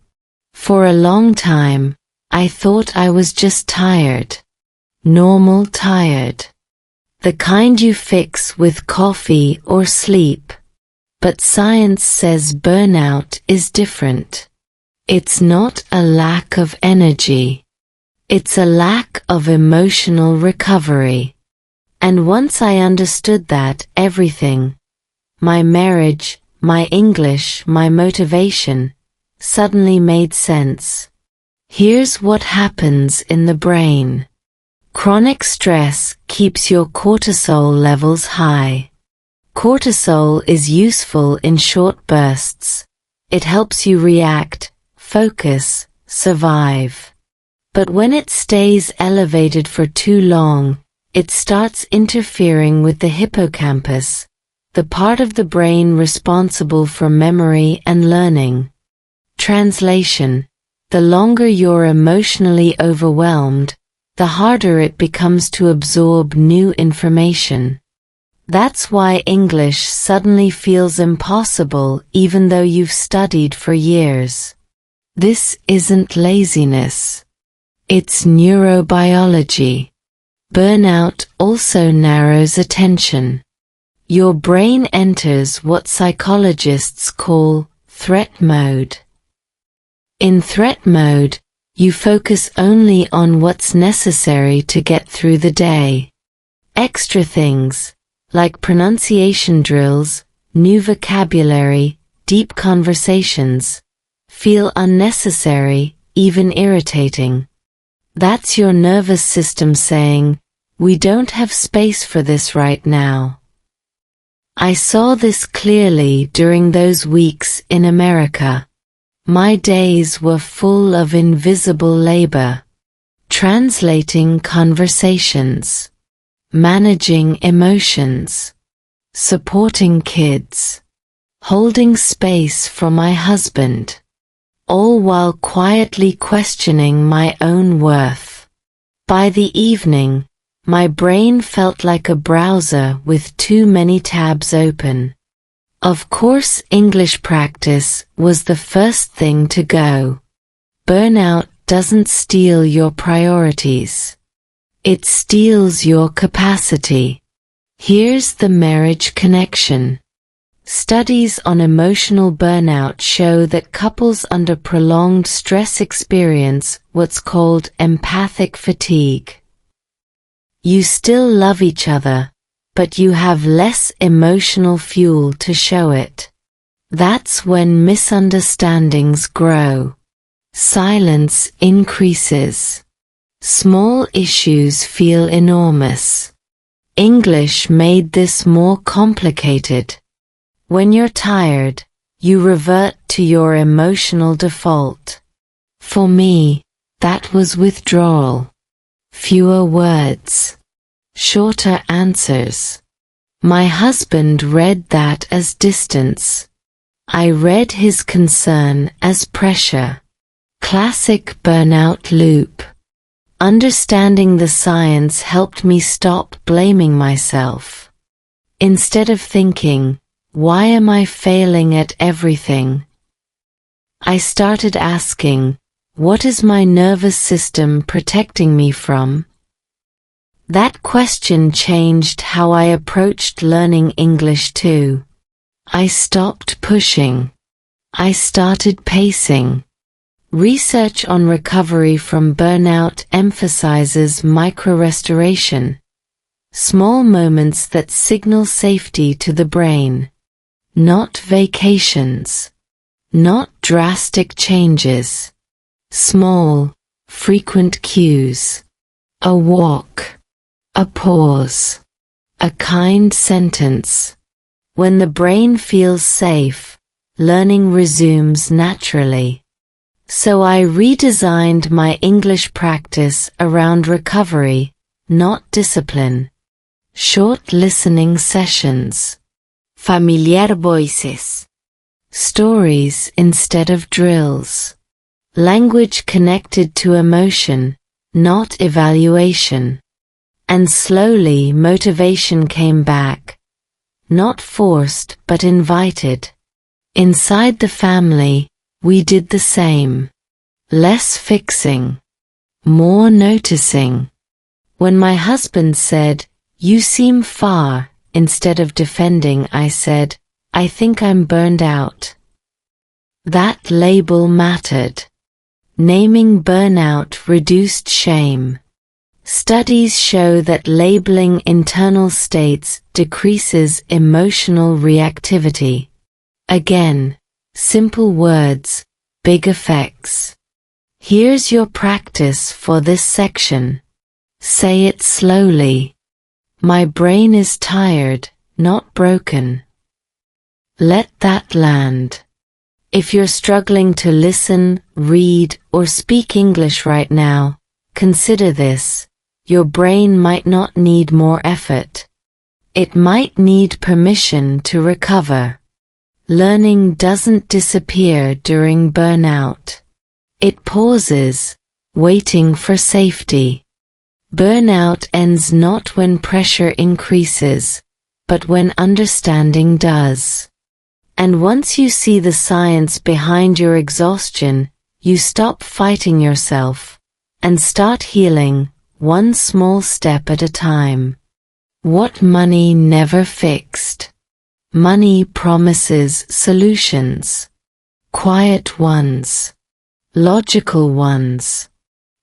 For a long time, I thought I was just tired. Normal tired. The kind you fix with coffee or sleep. But science says burnout is different. It's not a lack of energy. It's a lack of emotional recovery. And once I understood that, everything, my marriage, my English, my motivation, suddenly made sense. Here's what happens in the brain. Chronic stress keeps your cortisol levels high. Cortisol is useful in short bursts. It helps you react, focus, survive. But when it stays elevated for too long, it starts interfering with the hippocampus, the part of the brain responsible for memory and learning. Translation: the longer you're emotionally overwhelmed, the harder it becomes to absorb new information. That's why English suddenly feels impossible even though you've studied for years. This isn't laziness. It's neurobiology. Burnout also narrows attention. Your brain enters what psychologists call threat mode. In threat mode, you focus only on what's necessary to get through the day. Extra things, like pronunciation drills, new vocabulary, deep conversations, feel unnecessary, even irritating. That's your nervous system saying, "We don't have space for this right now." I saw this clearly during those weeks in America. My days were full of invisible labor. Translating conversations, managing emotions, supporting kids, holding space for my husband, all while quietly questioning my own worth. By the evening, my brain felt like a browser with too many tabs open. Of course, English practice was the first thing to go. Burnout doesn't steal your priorities. It steals your capacity. Here's the marriage connection. Studies on emotional burnout show that couples under prolonged stress experience what's called empathic fatigue. You still love each other, but you have less emotional fuel to show it. That's when misunderstandings grow. Silence increases. Small issues feel enormous. English made this more complicated. When you're tired, you revert to your emotional default. For me, that was withdrawal. Fewer words. Shorter answers. My husband read that as distance. I read his concern as pressure. Classic burnout loop. Understanding the science helped me stop blaming myself. Instead of thinking, "Why am I failing at everything?" I started asking, "What is my nervous system protecting me from?" That question changed how I approached learning English too. I stopped pushing. I started pacing. Research on recovery from burnout emphasizes micro-restoration, small moments that signal safety to the brain. Not vacations. Not drastic changes. Small, frequent cues. A walk. A pause. A kind sentence. When the brain feels safe, learning resumes naturally. So I redesigned my English practice around recovery, not discipline. Short listening sessions. Familiar voices. Stories instead of drills. Language connected to emotion, not evaluation. And slowly motivation came back. Not forced but invited. Inside the family, we did the same. Less fixing. More noticing. When my husband said, "You seem far," instead of defending, I said, "I think I'm burned out." That label mattered. Naming burnout reduced shame. Studies show that labeling internal states decreases emotional reactivity. Again, simple words, big effects. Here's your practice for this section. Say it slowly. My brain is tired, not broken. Let that land. If you're struggling to listen, read, or speak English right now, consider this. Your brain might not need more effort. It might need permission to recover. Learning doesn't disappear during burnout. It pauses, waiting for safety. Burnout ends not when pressure increases, but when understanding does. And once you see the science behind your exhaustion, you stop fighting yourself and start healing, one small step at a time. What money never fixed. Money promises solutions. Quiet ones. Logical ones.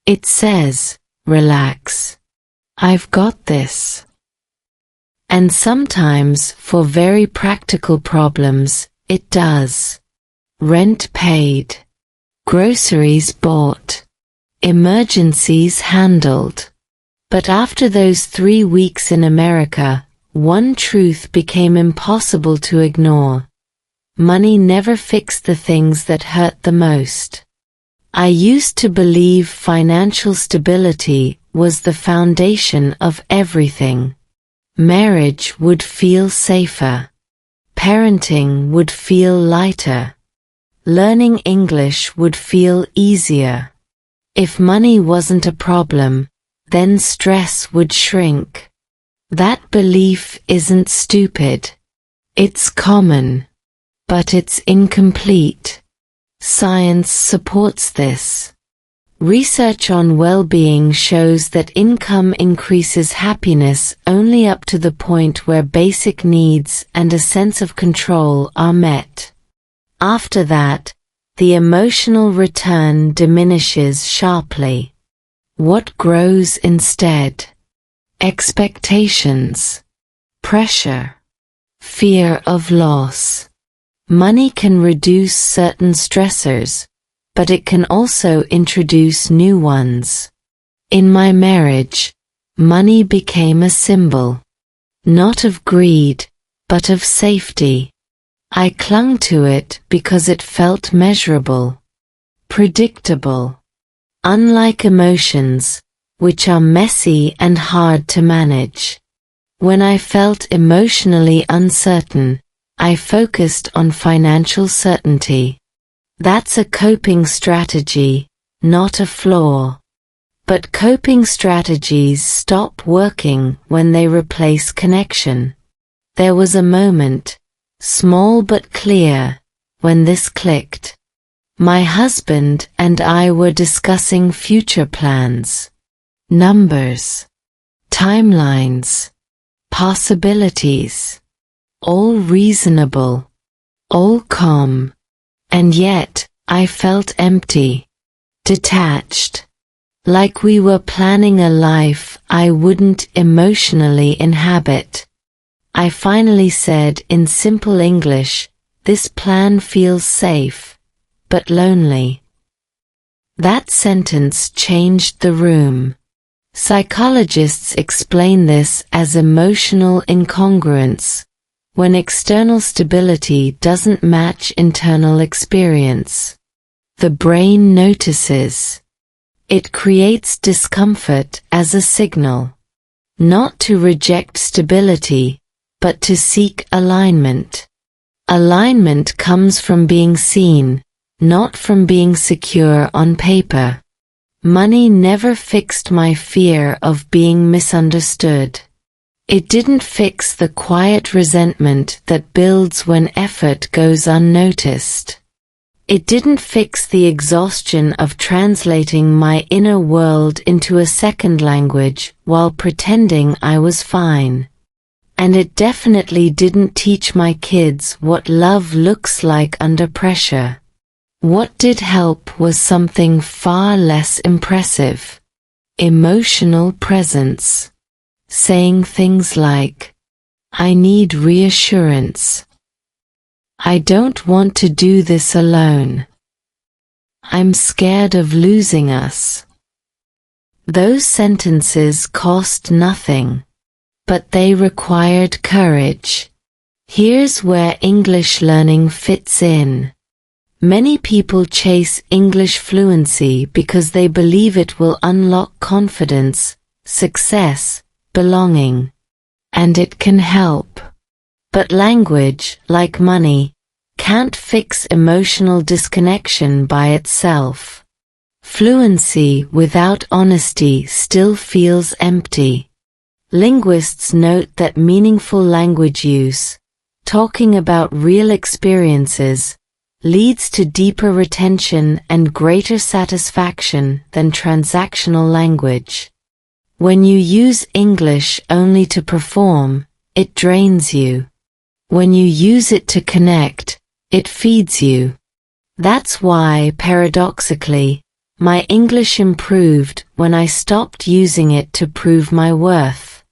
It says, relax. I've got this. And sometimes, for very practical problems, it does. Rent paid. Groceries bought. Emergencies handled. But after those 3 weeks in America, one truth became impossible to ignore. Money never fixed the things that hurt the most. I used to believe financial stability was the foundation of everything. Marriage would feel safer. Parenting would feel lighter. Learning English would feel easier. If money wasn't a problem, then stress would shrink. That belief isn't stupid. It's common. But it's incomplete. Science supports this. Research on well-being shows that income increases happiness only up to the point where basic needs and a sense of control are met. After that, the emotional return diminishes sharply. What grows instead? Expectations, pressure, fear of loss. Money can reduce certain stressors, but it can also introduce new ones. In my marriage, money became a symbol. Not of greed, but of safety. I clung to it because it felt measurable, predictable. Unlike emotions, which are messy and hard to manage. When I felt emotionally uncertain, I focused on financial certainty. That's a coping strategy, not a flaw. But coping strategies stop working when they replace connection. There was a moment, small but clear, when this clicked. My husband and I were discussing future plans. Numbers. Timelines. Possibilities. All reasonable. All calm. And yet, I felt empty. Detached. Like we were planning a life I wouldn't emotionally inhabit. I finally said in simple English, "This plan feels safe, but lonely." That sentence changed the room. Psychologists explain this as emotional incongruence, when external stability doesn't match internal experience. The brain notices. It creates discomfort as a signal. Not to reject stability, but to seek alignment. Alignment comes from being seen, not from being secure on paper. Money never fixed my fear of being misunderstood. It didn't fix the quiet resentment that builds when effort goes unnoticed. It didn't fix the exhaustion of translating my inner world into a second language while pretending I was fine. And it definitely didn't teach my kids what love looks like under pressure. What did help was something far less impressive. Emotional presence. Saying things like, "I need reassurance. I don't want to do this alone. I'm scared of losing us." Those sentences cost nothing. but they required courage. Here's where English learning fits in. Many people chase English fluency because they believe it will unlock confidence, success, belonging. And it can help. But language, like money, can't fix emotional disconnection by itself. Fluency without honesty still feels empty. Linguists note that meaningful language use, talking about real experiences, leads to deeper retention and greater satisfaction than transactional language. When you use English only to perform, it drains you. When you use it to connect, it feeds you. That's why, paradoxically, my English improved when I stopped using it to prove my worth.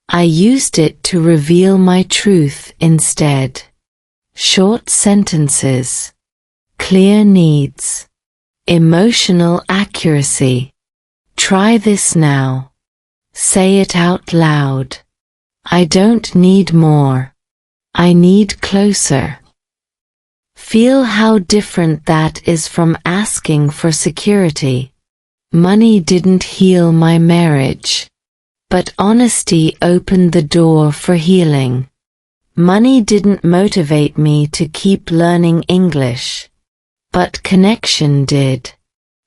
I used it to reveal my truth instead. Short sentences. Clear needs. Emotional accuracy. Try this now. Say it out loud. I don't need more. I need closer. Feel how different that is from asking for security. Money didn't heal my marriage. But honesty opened the door for healing. Money didn't motivate me to keep learning English. But connection did.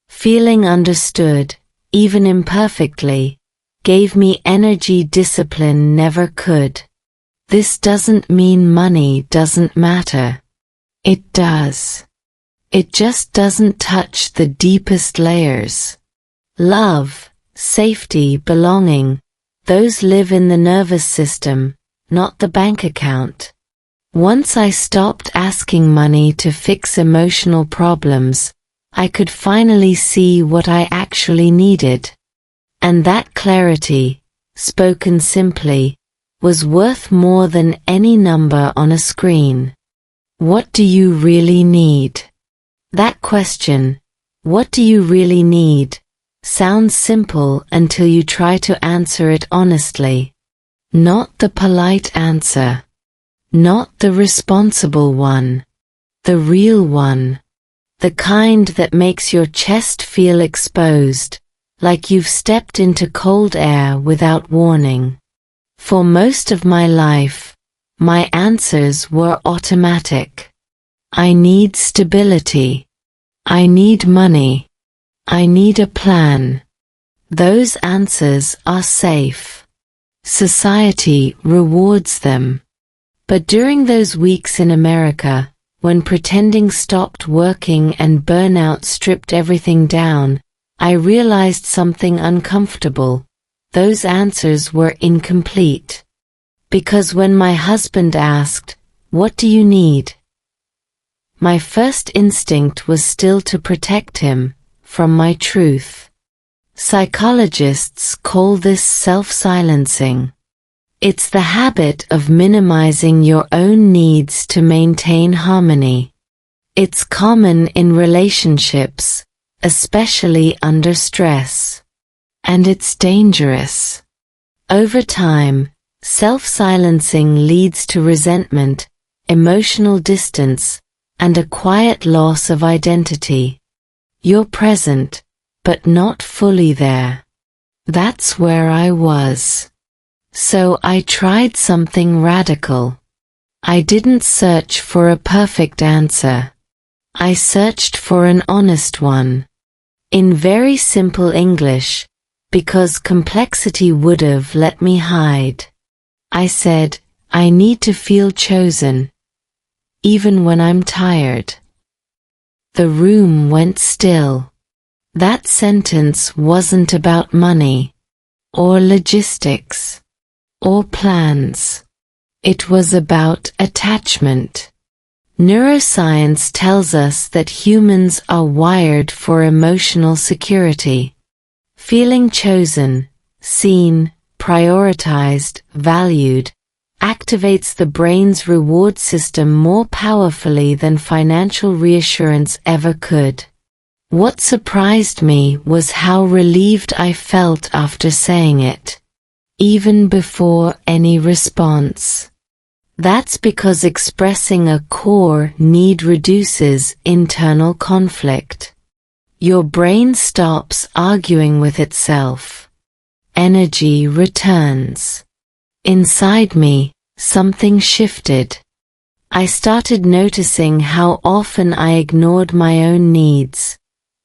Feeling understood, even imperfectly, gave me energy discipline never could. This doesn't mean money doesn't matter. It does. It just doesn't touch the deepest layers. Love, safety, belonging, those live in the nervous system, not the bank account. Once I stopped asking money to fix emotional problems, I could finally see what I actually needed. And that clarity, spoken simply, was worth more than any number on a screen. What do you really need? That question, what do you really need, sounds simple until you try to answer it honestly. Not the polite answer. Not the responsible one. The real one. The kind that makes your chest feel exposed, like you've stepped into cold air without warning. For most of my life, my answers were automatic. I need stability. I need money. I need a plan. Those answers are safe. Society rewards them. But during those weeks in America, when pretending stopped working and burnout stripped everything down, I realized something uncomfortable. Those answers were incomplete. Because when my husband asked, "What do you need?" my first instinct was still to protect him from my truth. Psychologists call this self-silencing. It's the habit of minimizing your own needs to maintain harmony. It's common in relationships, especially under stress. And it's dangerous. Over time, self-silencing leads to resentment, emotional distance, and a quiet loss of identity. You're present, but not fully there. That's where I was. So I tried something radical. I didn't search for a perfect answer. I searched for an honest one. In very simple English, because complexity would've let me hide. I said, I need to feel chosen, even when I'm tired. The room went still. That sentence wasn't about money, or logistics, or plans. It was about attachment. Neuroscience tells us that humans are wired for emotional security. Feeling chosen, seen, prioritized, valued, activates the brain's reward system more powerfully than financial reassurance ever could. What surprised me was how relieved I felt after saying it. even before any response. That's because expressing a core need reduces internal conflict. Your brain stops arguing with itself. Energy returns. Inside me, something shifted. I started noticing how often I ignored my own needs,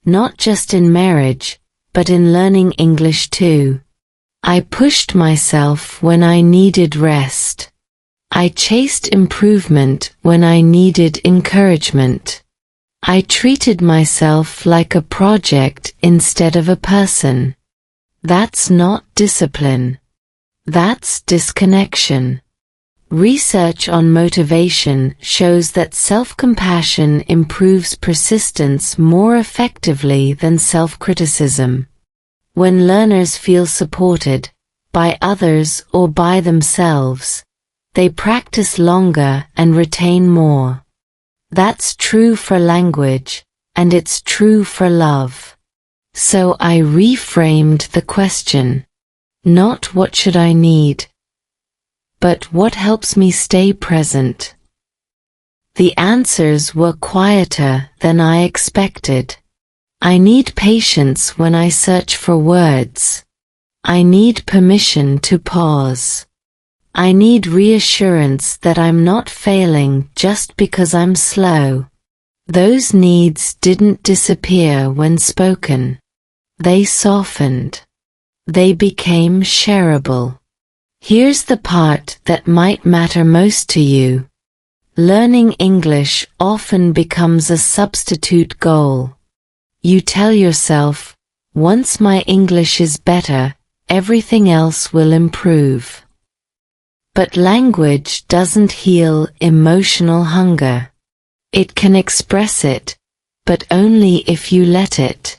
not just in marriage, but in learning English too. I pushed myself when I needed rest. I chased improvement when I needed encouragement. I treated myself like a project instead of a person. That's not discipline. That's disconnection. Research on motivation shows that self-compassion improves persistence more effectively than self-criticism. When learners feel supported, by others or by themselves, they practice longer and retain more. That's true for language, and it's true for love. So I reframed the question. Not what should I need, but what helps me stay present. The answers were quieter than I expected. I need patience when I search for words. I need permission to pause. I need reassurance that I'm not failing just because I'm slow. Those needs didn't disappear when spoken. They softened. They became shareable. Here's the part that might matter most to you. Learning English often becomes a substitute goal. You tell yourself, once my English is better, everything else will improve. But language doesn't heal emotional hunger. It can express it, but only if you let it.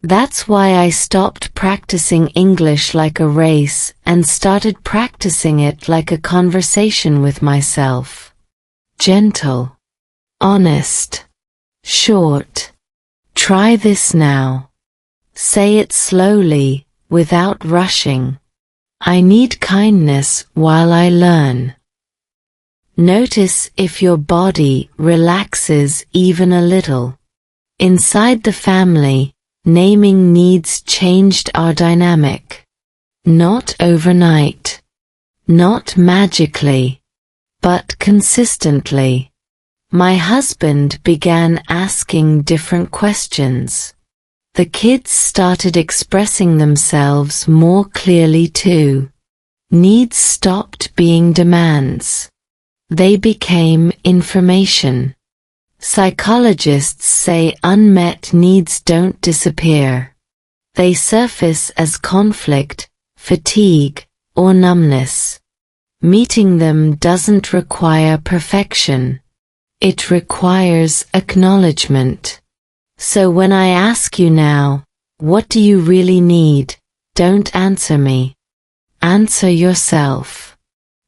That's why I stopped practicing English like a race and started practicing it like a conversation with myself. Gentle. Honest. Short. Try this now. Say it slowly, without rushing. I need kindness while I learn. Notice if your body relaxes even a little. Inside the family, naming needs changed our dynamic. Not overnight. Not magically. But consistently. My husband began asking different questions. The kids started expressing themselves more clearly too. Needs stopped being demands. They became information. Psychologists say unmet needs don't disappear. They surface as conflict, fatigue, or numbness. Meeting them doesn't require perfection. It requires acknowledgement. So when I ask you now, what do you really need? Don't answer me. Answer yourself.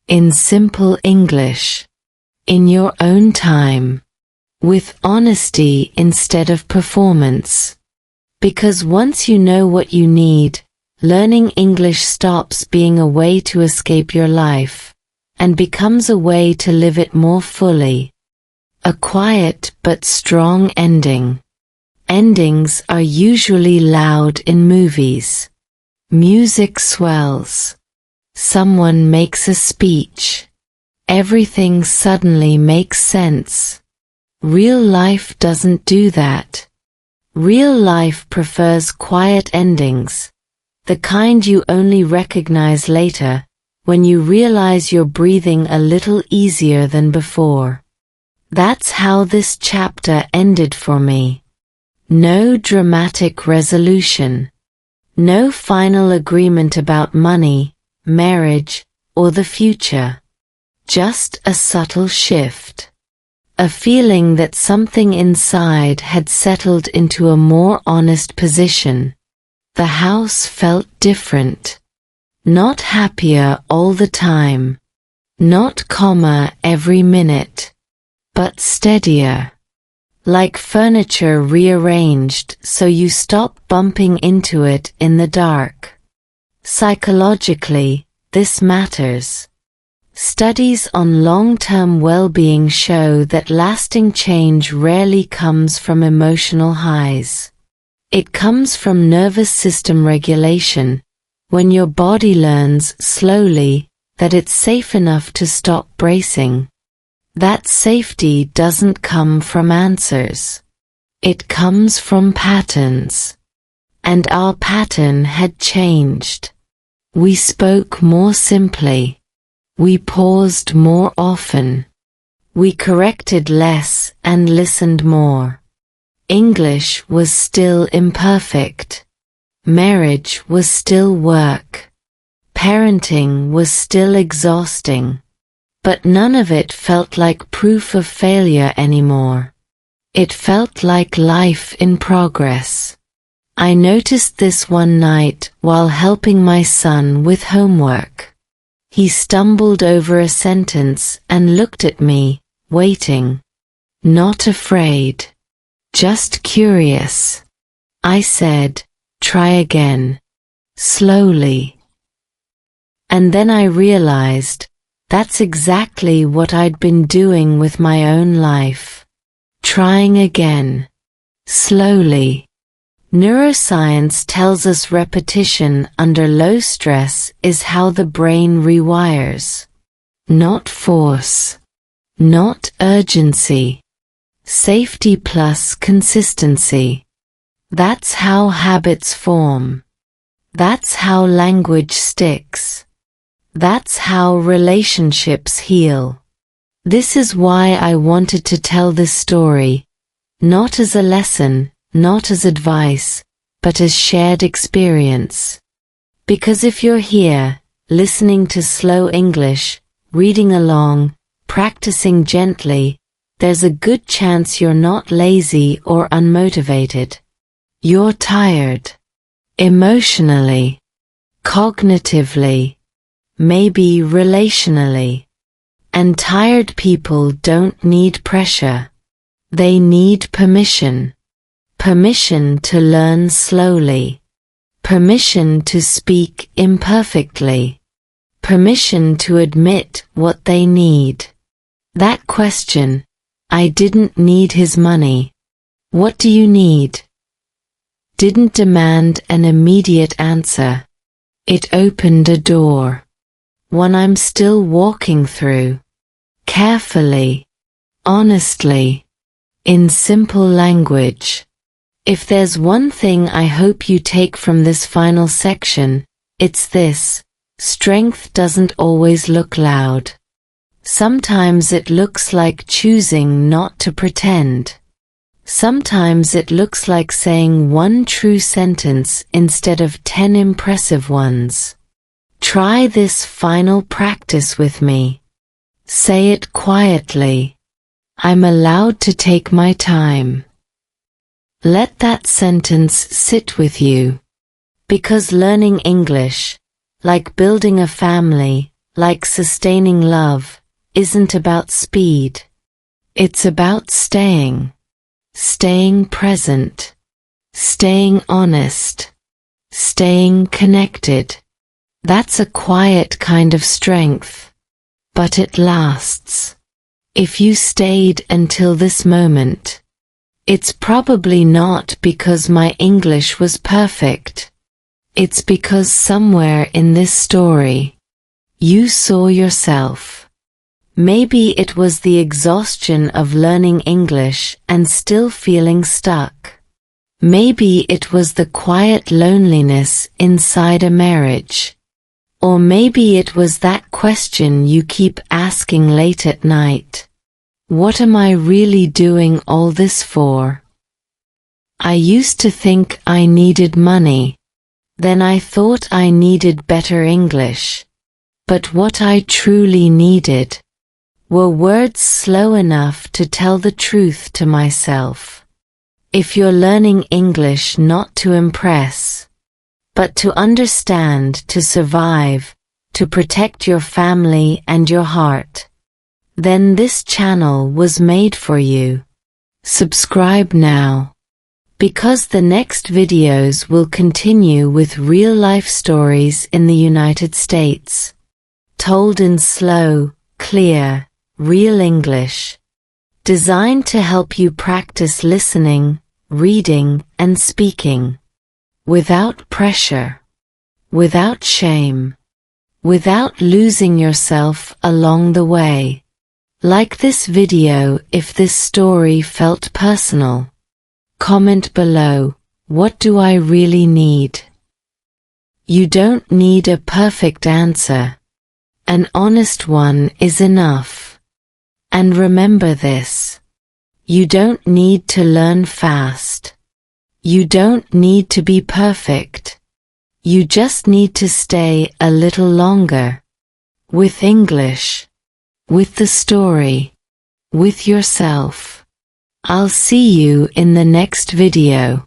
In simple English. In your own time. With honesty instead of performance. Because once you know what you need, learning English stops being a way to escape your life, and becomes a way to live it more fully. A quiet but strong ending. Endings are usually loud in movies. Music swells. Someone makes a speech. Everything suddenly makes sense. Real life doesn't do that. Real life prefers quiet endings, the kind you only recognize later, when you realize you're breathing a little easier than before. That's how this chapter ended for me. No dramatic resolution. No final agreement about money, marriage, or the future. Just a subtle shift. A feeling that something inside had settled into a more honest position. The house felt different. Not happier all the time. Not calmer every minute. But steadier. Like furniture rearranged so you stop bumping into it in the dark. Psychologically, this matters. Studies on long-term well-being show that lasting change rarely comes from emotional highs. It comes from nervous system regulation, when your body learns slowly that it's safe enough to stop bracing. That safety doesn't come from answers. It comes from patterns. And our pattern had changed. We spoke more simply. We paused more often. We corrected less and listened more. English was still imperfect. Marriage was still work. Parenting was still exhausting. But none of it felt like proof of failure anymore. It felt like life in progress. I noticed this one night while helping my son with homework. He stumbled over a sentence and looked at me, waiting. Not afraid. Just curious. I said, "Try again." Slowly. And then I realized, that's exactly what I'd been doing with my own life. Trying again. Slowly. Neuroscience tells us repetition under low stress is how the brain rewires. Not force. Not urgency. Safety plus consistency. That's how habits form. That's how language sticks. That's how relationships heal. This is why I wanted to tell this story, not as a lesson, not as advice, but as shared experience. Because if you're here, listening to slow English, reading along, practicing gently, there's a good chance you're not lazy or unmotivated. You're tired. Emotionally. Cognitively. Maybe relationally. And tired people don't need pressure. They need permission. Permission to learn slowly. Permission to speak imperfectly. Permission to admit what they need. That question, "I didn't need his money. What do you need?" didn't demand an immediate answer. It opened a door. One I'm still walking through. Carefully. Honestly. In simple language. If there's one thing I hope you take from this final section, it's this: strength doesn't always look loud. Sometimes it looks like choosing not to pretend. Sometimes it looks like saying one true sentence instead of 10 impressive ones. Try this final practice with me. Say it quietly. I'm allowed to take my time. Let that sentence sit with you. Because learning English, like building a family, like sustaining love, isn't about speed. It's about staying. Staying present. Staying honest. Staying connected. That's a quiet kind of strength. But it lasts. If you stayed until this moment, it's probably not because my English was perfect. It's because somewhere in this story, you saw yourself. Maybe it was the exhaustion of learning English and still feeling stuck. Maybe it was the quiet loneliness inside a marriage. Or maybe it was that question you keep asking late at night. What am I really doing all this for? I used to think I needed money. Then I thought I needed better English. But what I truly needed were words slow enough to tell the truth to myself. If you're learning English not to impress, but to understand, to survive, to protect your family and your heart, then this channel was made for you. Subscribe now. Because the next videos will continue with real-life stories in the United States. told in slow, clear, real English. Designed to help you practice listening, reading, and speaking. Without pressure. Without shame. Without losing yourself along the way. Like this video if this story felt personal. Comment below, what do I really need? You don't need a perfect answer. An honest one is enough. And remember this. You don't need to learn fast. You don't need to be perfect. You just need to stay a little longer. With English. With the story. With yourself. I'll see you in the next video.